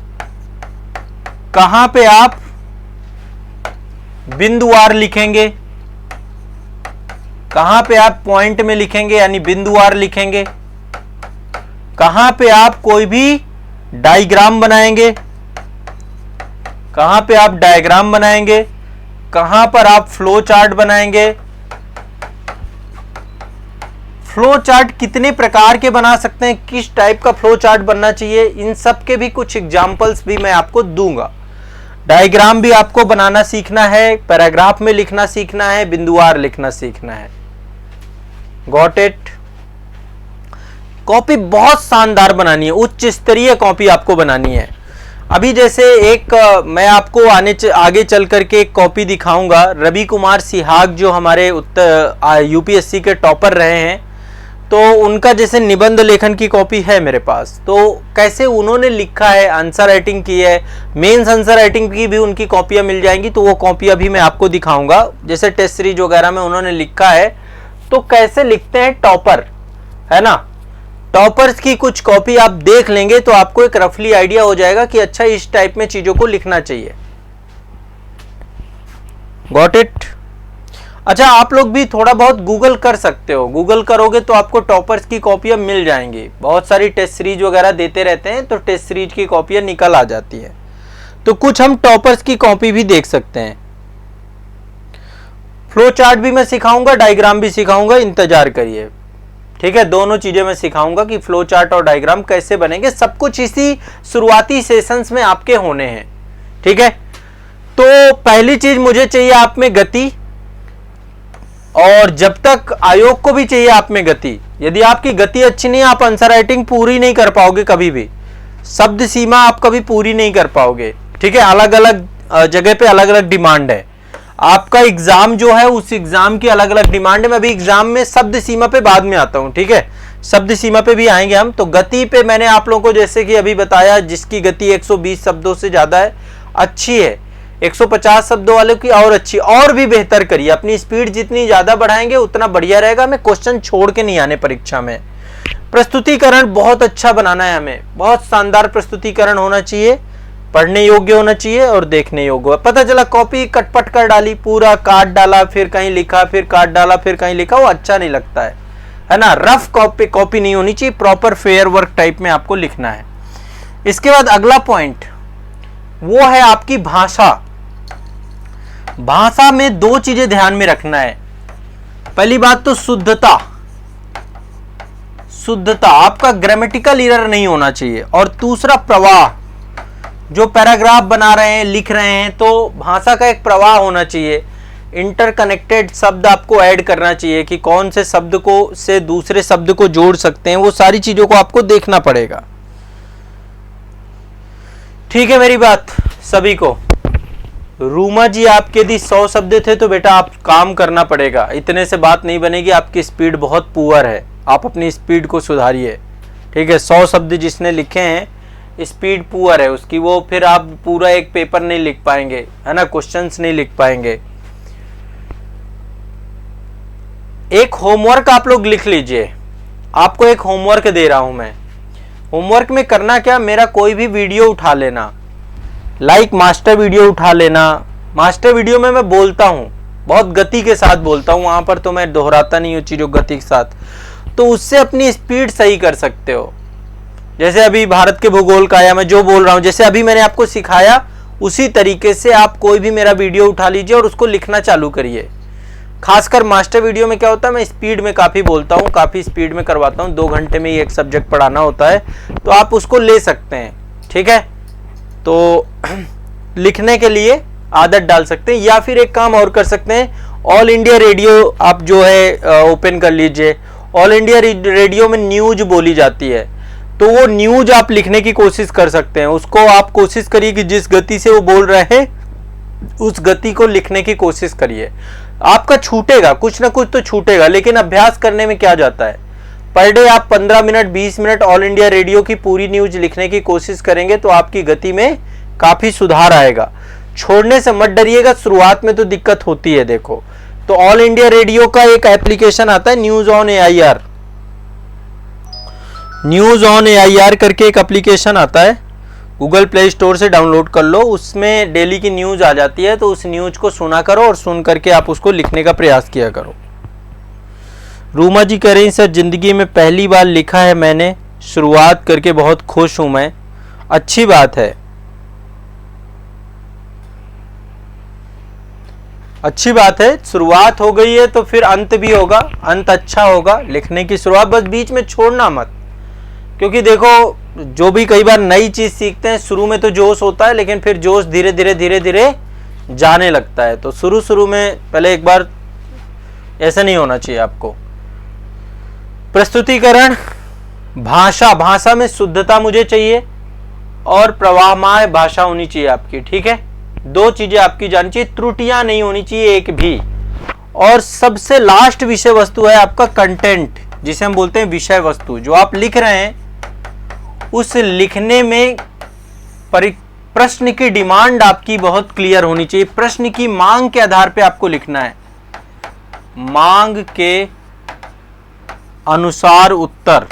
कहां पे आप बिंदुवार लिखेंगे, कहां पे आप पॉइंट में लिखेंगे यानी बिंदुवार लिखेंगे, कहां पे आप कोई भी डायग्राम बनाएंगे, कहां पे आप डायग्राम बनाएंगे, कहां पर आप फ्लो चार्ट बनाएंगे। फ्लो चार्ट कितने प्रकार के बना सकते हैं, किस टाइप का फ्लो चार्ट बनना चाहिए, इन सब के भी कुछ एग्जाम्पल्स भी मैं आपको दूंगा। डायग्राम भी आपको बनाना सीखना है, पैराग्राफ में लिखना सीखना है, बिंदुवार लिखना सीखना है। Got it. कॉपी बहुत शानदार बनानी है, उच्च स्तरीय कॉपी आपको बनानी है। अभी जैसे एक मैं आपको आगे चल करके एक कॉपी दिखाऊंगा। रवि कुमार सिहाग जो हमारे यूपीएससी के टॉपर रहे हैं, तो उनका जैसे निबंध लेखन की कॉपी है मेरे पास, तो कैसे उन्होंने लिखा है, आंसर राइटिंग की है, मेंस आंसर राइटिंग की भी उनकी कॉपियां मिल जाएंगी। तो वो कॉपियां भी मैं आपको दिखाऊंगा। जैसे टेस्ट सीरीज वगैरह में उन्होंने लिखा है तो कैसे लिखते हैं टॉपर, है ना। टॉपर्स की कुछ कॉपी आप देख लेंगे तो आपको एक रफली आइडिया हो जाएगा कि अच्छा इस टाइप में चीजों को लिखना चाहिए। Got it. अच्छा, आप लोग भी थोड़ा बहुत गूगल कर सकते हो। गूगल करोगे तो आपको टॉपर्स की कॉपियां मिल जाएंगी। बहुत सारी टेस्ट सीरीज वगैरह देते रहते हैं तो टेस्ट सीरीज की कॉपियां निकल आ जाती है। तो कुछ हम टॉपर्स की कॉपी भी देख सकते हैं। फ्लो चार्ट भी मैं सिखाऊंगा, डायग्राम भी सिखाऊंगा, इंतजार करिए। ठीक है, दोनों चीजें मैं सिखाऊंगा कि फ्लो चार्ट और डायग्राम कैसे बनेंगे। सब कुछ इसी शुरुआती सेशंस में आपके होने हैं। ठीक है, तो पहली चीज मुझे चाहिए आप में गति, और जब तक आयोग को भी चाहिए आप में गति। यदि आपकी गति अच्छी नहीं, आप आंसर राइटिंग पूरी नहीं कर पाओगे कभी भी। शब्द सीमा आप कभी पूरी नहीं कर पाओगे। ठीक है, अलग अलग जगह पे अलग अलग डिमांड है। आपका एग्जाम जो है उस एग्जाम की अलग अलग डिमांड है। मैं अभी एग्जाम में शब्द सीमा पे बाद में आता हूं। ठीक है, शब्द सीमा पे भी आएंगे हम। तो गति पे मैंने आप लोगों को जैसे कि अभी बताया, जिसकी गति 120 शब्दों से ज्यादा है, अच्छी है। 150 शब्दों वाले की और अच्छी, और भी बेहतर करिए। अपनी स्पीड जितनी ज्यादा बढ़ाएंगे उतना बढ़िया रहेगा। हमें क्वेश्चन छोड़ के नहीं आने परीक्षा में। प्रस्तुतिकरण बहुत अच्छा बनाना है हमें, बहुत शानदार प्रस्तुतिकरण होना चाहिए, पढ़ने योग्य होना चाहिए और देखने योग्य। पता चला कॉपी कटपट कर डाली, पूरा काट डाला, फिर कहीं लिखा, फिर काट डाला, फिर कहीं लिखा, वो अच्छा नहीं लगता है ना। रफ कॉपी नहीं होनी चाहिए, प्रॉपर फेयर वर्क टाइप में आपको लिखना है। इसके बाद अगला पॉइंट वो है आपकी भाषा। भाषा में दो चीजें ध्यान में रखना है। पहली बात तो शुद्धता, शुद्धता, आपका ग्रामेटिकल एरर नहीं होना चाहिए। और दूसरा प्रवाह, जो पैराग्राफ बना रहे हैं, लिख रहे हैं, तो भाषा का एक प्रवाह होना चाहिए। इंटरकनेक्टेड शब्द आपको ऐड करना चाहिए कि कौन से शब्द को से दूसरे शब्द को जोड़ सकते हैं। वो सारी चीजों को आपको देखना पड़ेगा। ठीक है मेरी बात सभी को। रूमा जी, आपके यदि 100 शब्द थे तो बेटा आप काम करना पड़ेगा। इतने से बात नहीं बनेगी, आपकी स्पीड बहुत पुअर है। आप अपनी स्पीड को सुधारिए। ठीक है, 100 शब्द जिसने लिखे हैं, स्पीड पुअर है उसकी, वो फिर आप पूरा एक पेपर नहीं लिख पाएंगे, है ना, क्वेश्चंस नहीं लिख पाएंगे। एक होमवर्क आप लोग लिख लीजिए। आपको एक होमवर्क दे रहा हूं मैं। होमवर्क में करना क्या, मेरा कोई भी वीडियो उठा लेना, लाइक मास्टर वीडियो उठा लेना। मास्टर वीडियो में मैं बोलता हूं, बहुत गति के साथ बोलता हूं, वहां पर तो मैं दोहराता नहीं हूं चीजों गति के साथ। तो उससे अपनी स्पीड सही कर सकते हो। जैसे अभी भारत के भूगोल का या मैं जो बोल रहा हूं, जैसे अभी मैंने आपको सिखाया, उसी तरीके से आप कोई भी मेरा वीडियो उठा लीजिए और उसको लिखना चालू करिए। खासकर मास्टर वीडियो में क्या होता है, मैं स्पीड में काफ़ी बोलता हूँ, काफ़ी स्पीड में करवाता हूँ। 2 घंटे में ही एक सब्जेक्ट पढ़ाना होता है, तो आप उसको ले सकते हैं। ठीक है, तो लिखने के लिए आदत डाल सकते हैं। या फिर एक काम और कर सकते हैं, ऑल इंडिया रेडियो आप जो है ओपन कर लीजिए। ऑल इंडिया रेडियो में न्यूज बोली जाती है, तो वो न्यूज आप लिखने की कोशिश कर सकते हैं। उसको आप कोशिश करिए कि जिस गति से वो बोल रहे हैं उस गति को लिखने की कोशिश करिए। आपका छूटेगा, कुछ ना कुछ तो छूटेगा, लेकिन अभ्यास करने में क्या जाता है। पर डे आप 15 minute 20 minute all India radio की पूरी न्यूज लिखने की कोशिश करेंगे तो आपकी गति में काफी सुधार आएगा। छोड़ने से मत डरिएगा, शुरुआत में तो दिक्कत होती है। देखो, तो ऑल इंडिया रेडियो का एक एप्लीकेशन आता है, news on AIR, news on AIR करके एक एप्लीकेशन आता है, गूगल प्ले स्टोर से डाउनलोड कर लो। उसमें डेली की न्यूज आ जाती है, तो उस न्यूज को सुना करो और सुन करके आप उसको लिखने का प्रयास किया करो। रूमा जी कह रही सर, जिंदगी में पहली बार लिखा है मैंने, शुरुआत करके बहुत खुश हूं मैं। अच्छी बात है, अच्छी बात है। शुरुआत हो गई है तो फिर अंत भी होगा, अंत अच्छा होगा। लिखने की शुरुआत बस बीच में छोड़ना मत, क्योंकि देखो जो भी कई बार नई चीज सीखते हैं, शुरू में तो जोश होता है, लेकिन फिर जोश धीरे धीरे जाने लगता है। तो शुरू में पहले एक बार ऐसा नहीं होना चाहिए आपको। प्रस्तुतिकरण, भाषा में शुद्धता मुझे चाहिए और प्रवाहमय भाषा होनी चाहिए आपकी। ठीक है, 2 चीजें आपकी जानी चाहिए, त्रुटियां नहीं होनी चाहिए एक भी। और सबसे लास्ट विषय वस्तु है आपका कंटेंट। जिसे हम बोलते हैं विषय वस्तु, जो आप लिख रहे हैं उस लिखने में प्रश्न की डिमांड आपकी बहुत क्लियर होनी चाहिए। प्रश्न की मांग के आधार पे आपको लिखना है, मांग के अनुसार उत्तर,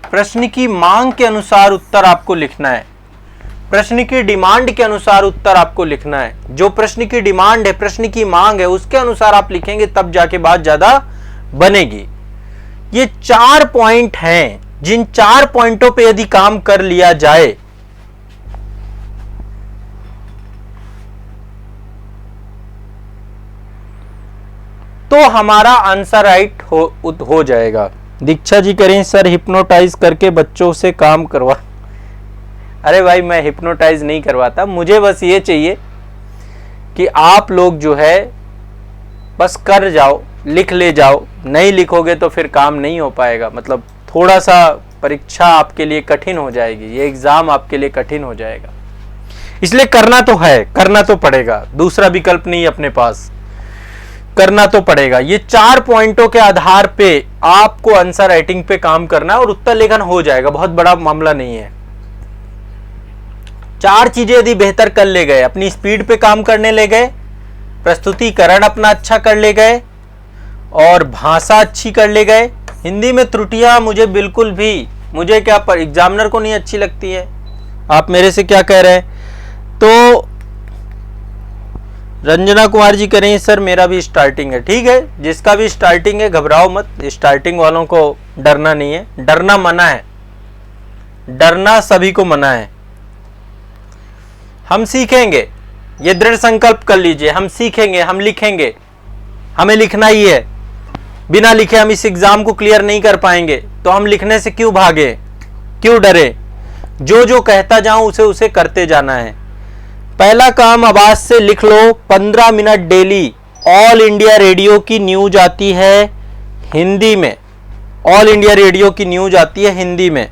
प्रश्न की मांग के अनुसार उत्तर आपको लिखना है, प्रश्न की डिमांड के अनुसार उत्तर आपको लिखना है। जो प्रश्न की डिमांड है, प्रश्न की मांग है, उसके अनुसार आप लिखेंगे तब जाके बात ज्यादा बनेगी। ये 4 पॉइंट हैं, जिन 4 पॉइंटों पे यदि काम कर लिया जाए तो हमारा आंसर राइट हो जाएगा। दीक्षा जी करें सर हिप्नोटाइज करके बच्चों से काम करवा। अरे भाई मैं हिप्नोटाइज नहीं करवाता, मुझे बस ये चाहिए कि आप लोग जो है बस कर जाओ, लिख ले जाओ। नहीं लिखोगे तो फिर काम नहीं हो पाएगा, मतलब थोड़ा सा परीक्षा आपके लिए कठिन हो जाएगी, ये एग्जाम आपके लिए कठिन हो जाएगा। इसलिए करना तो है, करना तो पड़ेगा, दूसरा विकल्प नहीं अपने पास, करना तो पड़ेगा। ये 4 पॉइंटों के आधार पे आपको आंसर राइटिंग पे काम करना है और उत्तर लेखन हो जाएगा, बहुत बड़ा मामला नहीं है। 4 चीजें यदि बेहतर कर ले गए, अपनी स्पीड पे काम करने ले गए, प्रस्तुतिकरण अपना अच्छा कर ले गए और भाषा अच्छी कर ले गए। हिंदी में त्रुटियां मुझे बिल्कुल भी, मुझे क्या पर एग्जामिनर को नहीं अच्छी लगती है। आप मेरे से क्या कह रहे हैं? तो रंजना कुमार जी करें सर मेरा भी स्टार्टिंग है। ठीक है, जिसका भी स्टार्टिंग है घबराओ मत, स्टार्टिंग वालों को डरना नहीं है, डरना मना है, डरना सभी को मना है। हम सीखेंगे, ये दृढ़ संकल्प कर लीजिए, हम सीखेंगे, हम लिखेंगे, हमें लिखना ही है। बिना लिखे हम इस एग्जाम को क्लियर नहीं कर पाएंगे, तो हम लिखने से क्यों भागे, क्यों डरे? जो जो कहता जाऊं उसे उसे करते जाना है। पहला काम आवाज से लिख लो, 15 minute daily. All India radio की न्यूज आती है हिंदी में, ऑल इंडिया रेडियो की न्यूज आती है हिंदी में।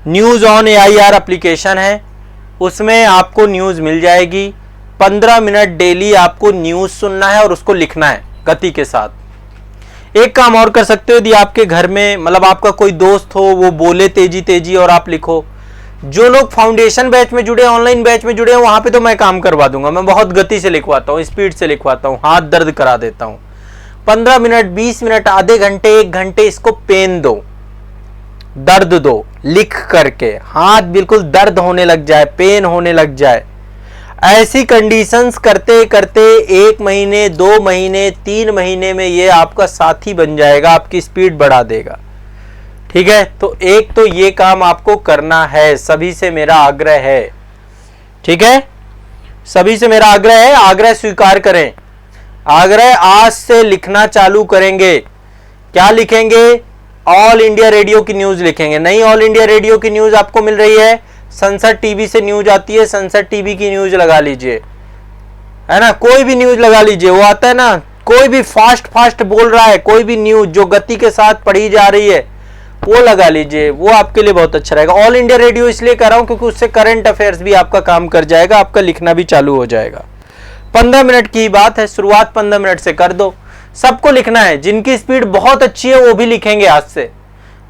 न्यूज ऑन AIR एप्लीकेशन है, उसमें आपको न्यूज मिल जाएगी। 15 मिनट डेली आपको न्यूज सुनना है और उसको लिखना है गति के साथ। एक काम और कर सकते हो, यदि आपके घर में मतलब आपका कोई दोस्त हो, वो बोले तेजी तेजी और आप लिखो। जो लोग फाउंडेशन बैच में जुड़े, ऑनलाइन बैच में जुड़े हैं, वहां पे तो मैं काम करवा दूंगा, मैं बहुत गति से लिखवाता हूँ, स्पीड से लिखवाता हूँ, हाथ दर्द करा देता हूँ। 15 मिनट, 20 मिनट, आधे घंटे, 1 घंटे इसको पेन दो, दर्द दो, लिख करके हाथ बिल्कुल दर्द होने लग जाए, पेन होने लग जाए। ऐसी कंडीशंस करते करते 1 महीने, 2 महीने, 3 महीने में ये आपका साथी बन जाएगा, आपकी स्पीड बढ़ा देगा। ठीक है, तो एक तो ये काम आपको करना है, सभी से मेरा आग्रह है। ठीक है, सभी से मेरा आग्रह है, आग्रह स्वीकार करें। आग्रह आज से लिखना चालू करेंगे। क्या लिखेंगे? ऑल इंडिया रेडियो की न्यूज लिखेंगे। नहीं ऑल इंडिया रेडियो की न्यूज आपको मिल रही है, संसद टीवी से न्यूज आती है, संसद टीवी की न्यूज लगा लीजिए, है ना, कोई भी न्यूज लगा लीजिए। वो आता है ना, कोई भी फास्ट बोल रहा है, कोई भी न्यूज जो गति के साथ पढ़ी जा रही है वो लगा लीजिए, वो आपके लिए बहुत अच्छा रहेगा। ऑल इंडिया रेडियो इसलिए कर रहा हूं क्योंकि उससे करंट अफेयर्स भी आपका काम कर जाएगा, आपका लिखना भी चालू हो जाएगा। 15 मिनट की बात है, शुरुआत 15 मिनट से कर दो। सबको लिखना है, जिनकी स्पीड बहुत अच्छी है वो भी लिखेंगे आज से।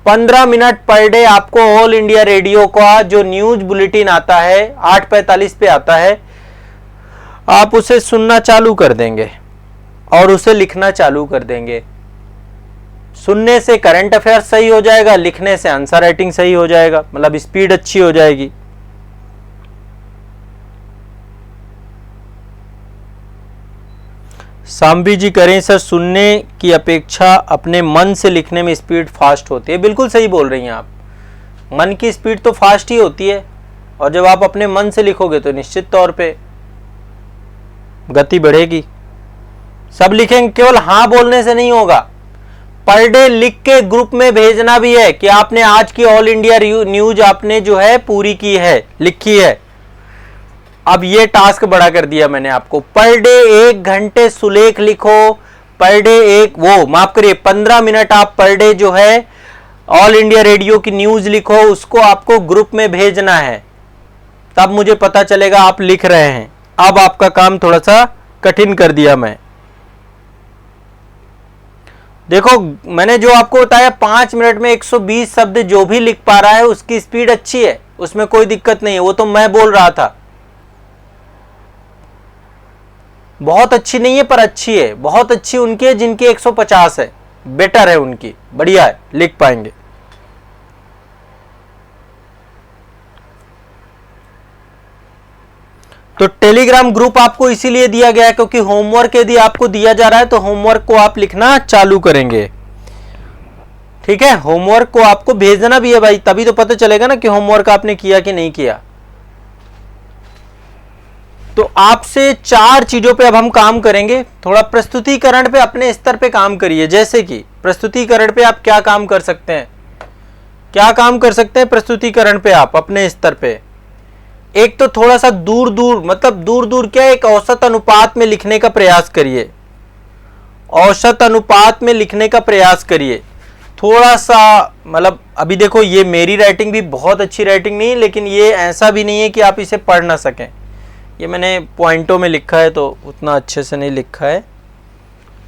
15 मिनट पर डे आपको ऑल इंडिया रेडियो का जो न्यूज बुलेटिन आता है 8:45 पे आता है, आप उसे सुनना चालू कर देंगे और उसे लिखना चालू कर देंगे। सुनने से करंट अफेयर सही हो जाएगा, लिखने से आंसर राइटिंग सही हो जाएगा, मतलब स्पीड अच्छी हो जाएगी। सांबी जी करें सर, सुनने की अपेक्षा अपने मन से लिखने में स्पीड फास्ट होती है। बिल्कुल सही बोल रही हैं आप, मन की स्पीड तो फास्ट ही होती है, और जब आप अपने मन से लिखोगे तो निश्चित तौर पे गति बढ़ेगी। सब लिखेंगे, केवल हाँ बोलने से नहीं होगा, पर डे लिख के ग्रुप में भेजना भी है कि आपने आज की ऑल इंडिया न्यूज आपने जो है पूरी की है, लिखी है। अब ये टास्क बड़ा कर दिया मैंने आपको, पर डे 1 घंटे सुलेख लिखो, पर डे एक वो माफ करिए 15 मिनट आप पर डे जो है ऑल इंडिया रेडियो की न्यूज लिखो, उसको आपको ग्रुप में भेजना है, तब मुझे पता चलेगा आप लिख रहे हैं। अब आपका काम थोड़ा सा कठिन कर दिया मैं। देखो मैंने जो आपको बताया 5 मिनट में 120 शब्द जो भी लिख पा रहा है उसकी स्पीड अच्छी है, उसमें कोई दिक्कत नहीं है। वो तो मैं बोल रहा था, बहुत अच्छी नहीं है पर अच्छी है, बहुत अच्छी उनकी है जिनकी 150 है, बेटर है उनकी, बढ़िया है, लिख पाएंगे। तो टेलीग्राम ग्रुप आपको इसीलिए दिया गया है क्योंकि होमवर्क यदि आपको दिया जा रहा है तो होमवर्क को आप लिखना चालू करेंगे। ठीक है, होमवर्क को आपको भेजना भी है भाई, तभी तो पता चलेगा ना कि होमवर्क आपने किया कि नहीं किया। तो आपसे 4 चीजों पे अब हम काम करेंगे। थोड़ा प्रस्तुतिकरण पे अपने स्तर पे काम करिए। जैसे कि प्रस्तुतिकरण पे आप क्या काम कर सकते हैं, क्या काम कर सकते हैं प्रस्तुतिकरण पे आप अपने स्तर पे। एक तो थोड़ा सा दूर दूर, मतलब दूर दूर क्या, एक औसत अनुपात में लिखने का प्रयास करिए, औसत अनुपात में लिखने का प्रयास करिए। थोड़ा सा मतलब अभी देखो ये मेरी राइटिंग भी बहुत अच्छी राइटिंग नहीं है, लेकिन ये ऐसा भी नहीं है कि आप इसे पढ़ ना सकें। ये मैंने पॉइंटों में लिखा है तो उतना अच्छे से नहीं लिखा है।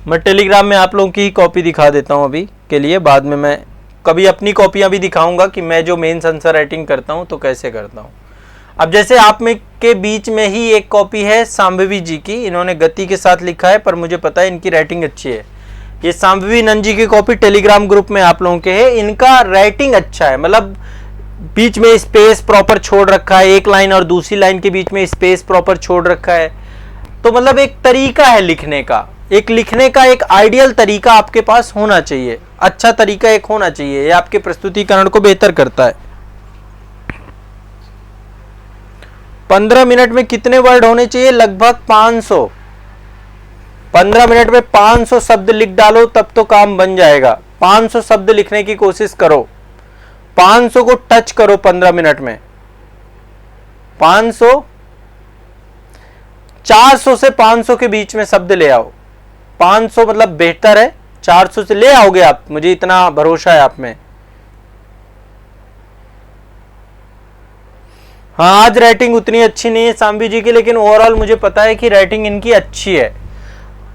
मैं टेलीग्राम में आप लोगों की ही कॉपी दिखा देता हूँ अभी के लिए, बाद में मैं कभी अपनी कॉपियाँ भी दिखाऊंगा कि मैं जो मेन आंसर राइटिंग करता हूँ तो कैसे करता हूँ। अब जैसे आप में के बीच में ही एक कॉपी है सांभवी जी की, इन्होंने गति के साथ लिखा है पर मुझे पता है इनकी राइटिंग अच्छी है। ये सांभवी नंद जी की कॉपी टेलीग्राम ग्रुप में आप लोगों के है, इनका राइटिंग अच्छा है, मतलब बीच में स्पेस प्रॉपर छोड़ रखा है, एक लाइन और दूसरी लाइन के बीच में स्पेस प्रॉपर छोड़ रखा है। तो मतलब एक तरीका है लिखने का, एक लिखने का एक आइडियल तरीका आपके पास होना चाहिए, अच्छा तरीका एक होना चाहिए, ये आपके प्रस्तुतिकरण को बेहतर करता है। 15 मिनट में कितने वर्ड होने चाहिए, लगभग 500। 15 मिनट में 500 शब्द लिख डालो तब तो काम बन जाएगा। 500 शब्द लिखने की कोशिश करो, 500 को टच करो 15 मिनट में। 500, 400 से 500 के बीच में शब्द ले आओ। 500 मतलब बेहतर है, 400 से ले आओगे आप, मुझे इतना भरोसा है आप में। हाँ, आज राइटिंग उतनी अच्छी नहीं है सांबी जी की, लेकिन ओवरऑल मुझे पता है कि राइटिंग इनकी अच्छी है।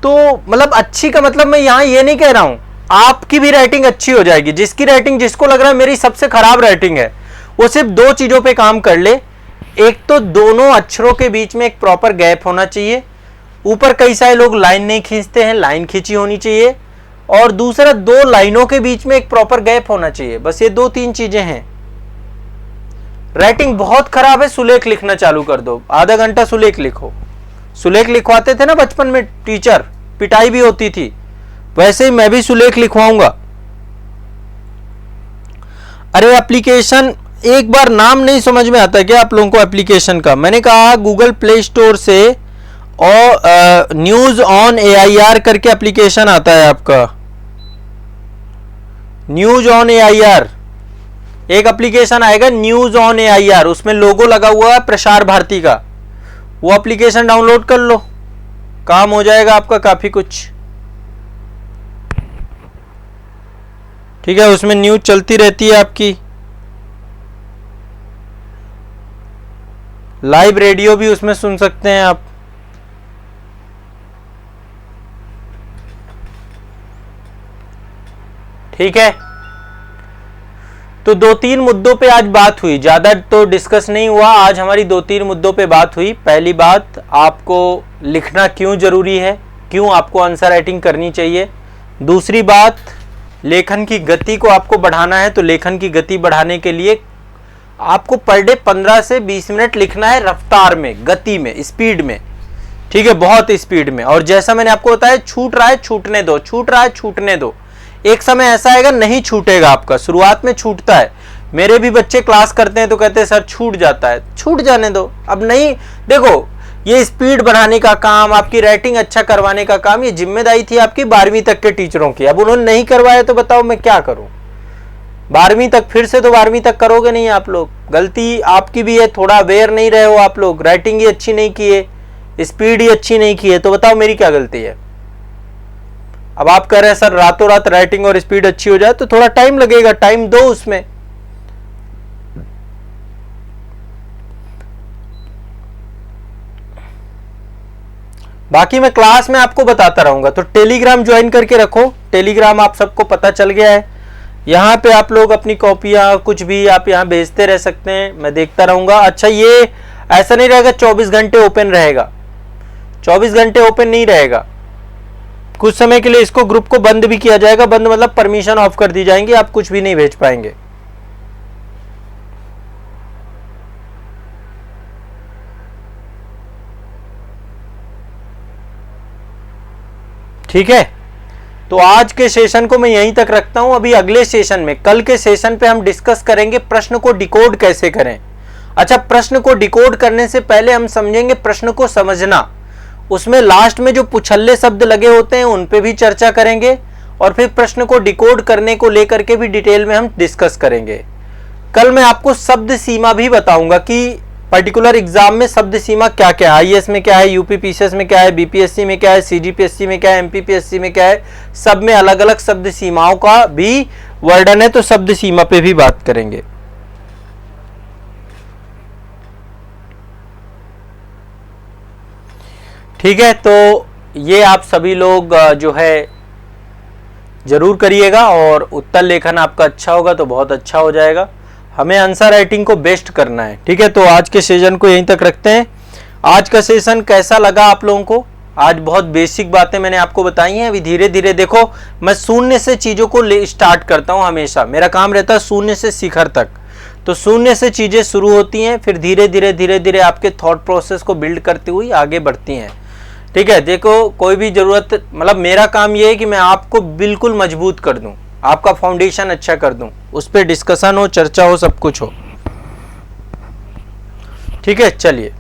तो मतलब अच्छी का मतलब मैं यहाँ ये नहीं कह रहा हूं, आपकी भी राइटिंग अच्छी हो जाएगी। जिसकी राइटिंग, जिसको लग रहा है मेरी सबसे खराब राइटिंग है, वो सिर्फ 2 चीजों पे काम कर ले। एक तो दोनों अक्षरों के बीच में एक प्रॉपर गैप होना चाहिए, ऊपर कई सारे लोग लाइन नहीं खींचते हैं, लाइन खींची होनी चाहिए, और दूसरा 2 लाइनों के बीच में एक प्रॉपर गैप होना चाहिए। बस ये 2-3 चीजें हैं। राइटिंग बहुत खराब है, सुलेख लिखना चालू कर दो, आधा घंटा सुलेख लिखो। सुलेख लिखवाते थे ना बचपन में टीचर, पिटाई भी होती थी, वैसे ही मैं भी सुलेख लिखवाऊंगा। अरे एप्लीकेशन, एक बार नाम नहीं समझ में आता क्या आप लोगों को एप्लीकेशन का? मैंने कहा गूगल प्ले स्टोर से और न्यूज ऑन AIR करके एप्लीकेशन आता है आपका, न्यूज ऑन AIR एक एप्लीकेशन आएगा, न्यूज ऑन AIR, उसमें लोगो लगा हुआ है प्रसार भारती का। वो एप्लीकेशन डाउनलोड कर लो, काम हो जाएगा आपका काफी कुछ। ठीक है, उसमें न्यूज चलती रहती है आपकी, लाइव रेडियो भी उसमें सुन सकते हैं आप। ठीक है, तो 2-3 मुद्दों पे आज बात हुई, ज्यादा तो डिस्कस नहीं हुआ आज, हमारी 2-3 मुद्दों पे बात हुई। पहली बात, आपको लिखना क्यों जरूरी है, क्यों आपको आंसर राइटिंग करनी चाहिए। दूसरी बात, लेखन की गति को आपको बढ़ाना है, तो लेखन की गति बढ़ाने के लिए आपको पर डे 15 से 20 मिनट लिखना है, रफ्तार में, गति में, स्पीड में। ठीक है, बहुत स्पीड में। और जैसा मैंने आपको बताया, छूट रहा है छूटने दो, छूट रहा है छूटने दो। एक समय ऐसा आएगा नहीं छूटेगा आपका, शुरुआत में छूटता है। मेरे भी बच्चे क्लास करते हैं तो कहते हैं सर छूट जाता है, छूट जाने दो। अब नहीं, देखो ये स्पीड बढ़ाने का काम, आपकी राइटिंग अच्छा करवाने का काम, ये जिम्मेदारी थी आपकी 12वीं तक के टीचरों की। अब उन्होंने नहीं करवाया तो बताओ मैं क्या करूं। 12वीं तक, फिर से तो 12वीं तक करोगे नहीं आप लोग, गलती आपकी भी है, थोड़ा अवेयर नहीं रहे हो आप लोग, राइटिंग ही अच्छी नहीं की है, स्पीड ही अच्छी नहीं की है, तो बताओ मेरी क्या गलती है। अब आप कह रहे हैं सर रातों रात राइटिंग और स्पीड अच्छी हो जाए, तो थोड़ा टाइम लगेगा, टाइम दो उसमें। बाकी मैं क्लास में आपको बताता रहूंगा। तो टेलीग्राम ज्वाइन करके रखो, टेलीग्राम आप सबको पता चल गया है। यहाँ पे आप लोग अपनी कॉपियाँ कुछ भी आप यहाँ भेजते रह सकते हैं, मैं देखता रहूंगा। अच्छा, ये ऐसा नहीं रहेगा 24 घंटे ओपन रहेगा, 24 घंटे ओपन नहीं रहेगा। कुछ समय के लिए इसको ग्रुप को बंद भी किया जाएगा। बंद मतलब परमिशन ऑफ कर दी जाएंगी, आप कुछ भी नहीं भेज पाएंगे। ठीक है, तो आज के सेशन को मैं यहीं तक रखता हूं। अभी अगले सेशन में, कल के सेशन पे हम डिस्कस करेंगे प्रश्न को डिकोड कैसे करें। अच्छा, प्रश्न को डिकोड करने से पहले हम समझेंगे प्रश्न को समझना। उसमें लास्ट में जो पुछल्ले शब्द लगे होते हैं उन पे भी चर्चा करेंगे, और फिर प्रश्न को डिकोड करने को लेकर के भी डिटेल में हम डिस्कस करेंगे। कल मैं आपको शब्द सीमा भी बताऊंगा कि पर्टिकुलर एग्जाम में शब्द सीमा क्या क्या है, आईएएस में क्या है, यूपीपीसीएस में क्या है, बीपीएससी में क्या है, सीजीपीएससी में क्या है, एमपीपीएससी में क्या है, सब में अलग अलग शब्द सीमाओं का भी वर्णन है। तो शब्द सीमा पे भी बात करेंगे। ठीक है, तो ये आप सभी लोग जो है जरूर करिएगा, और उत्तर लेखन आपका अच्छा होगा तो बहुत अच्छा हो जाएगा। हमें आंसर राइटिंग को बेस्ट करना है। ठीक है, तो आज के सेशन को यहीं तक रखते हैं। आज का सेशन कैसा लगा आप लोगों को? आज बहुत बेसिक बातें मैंने आपको बताई हैं। अभी धीरे धीरे देखो, मैं शून्य से चीज़ों को स्टार्ट करता हूं। हमेशा मेरा काम रहता है शून्य से शिखर तक। तो शून्य से चीज़ें शुरू होती हैं, फिर धीरे धीरे आपके थॉट प्रोसेस को बिल्ड करती हुई आगे बढ़ती हैं। ठीक है, देखो कोई भी ज़रूरत, मतलब मेरा काम ये है कि मैं आपको बिल्कुल मजबूत कर दूं, आपका फाउंडेशन अच्छा कर दूं, उस पर डिस्कशन हो, चर्चा हो, सब कुछ हो। ठीक है, चलिए।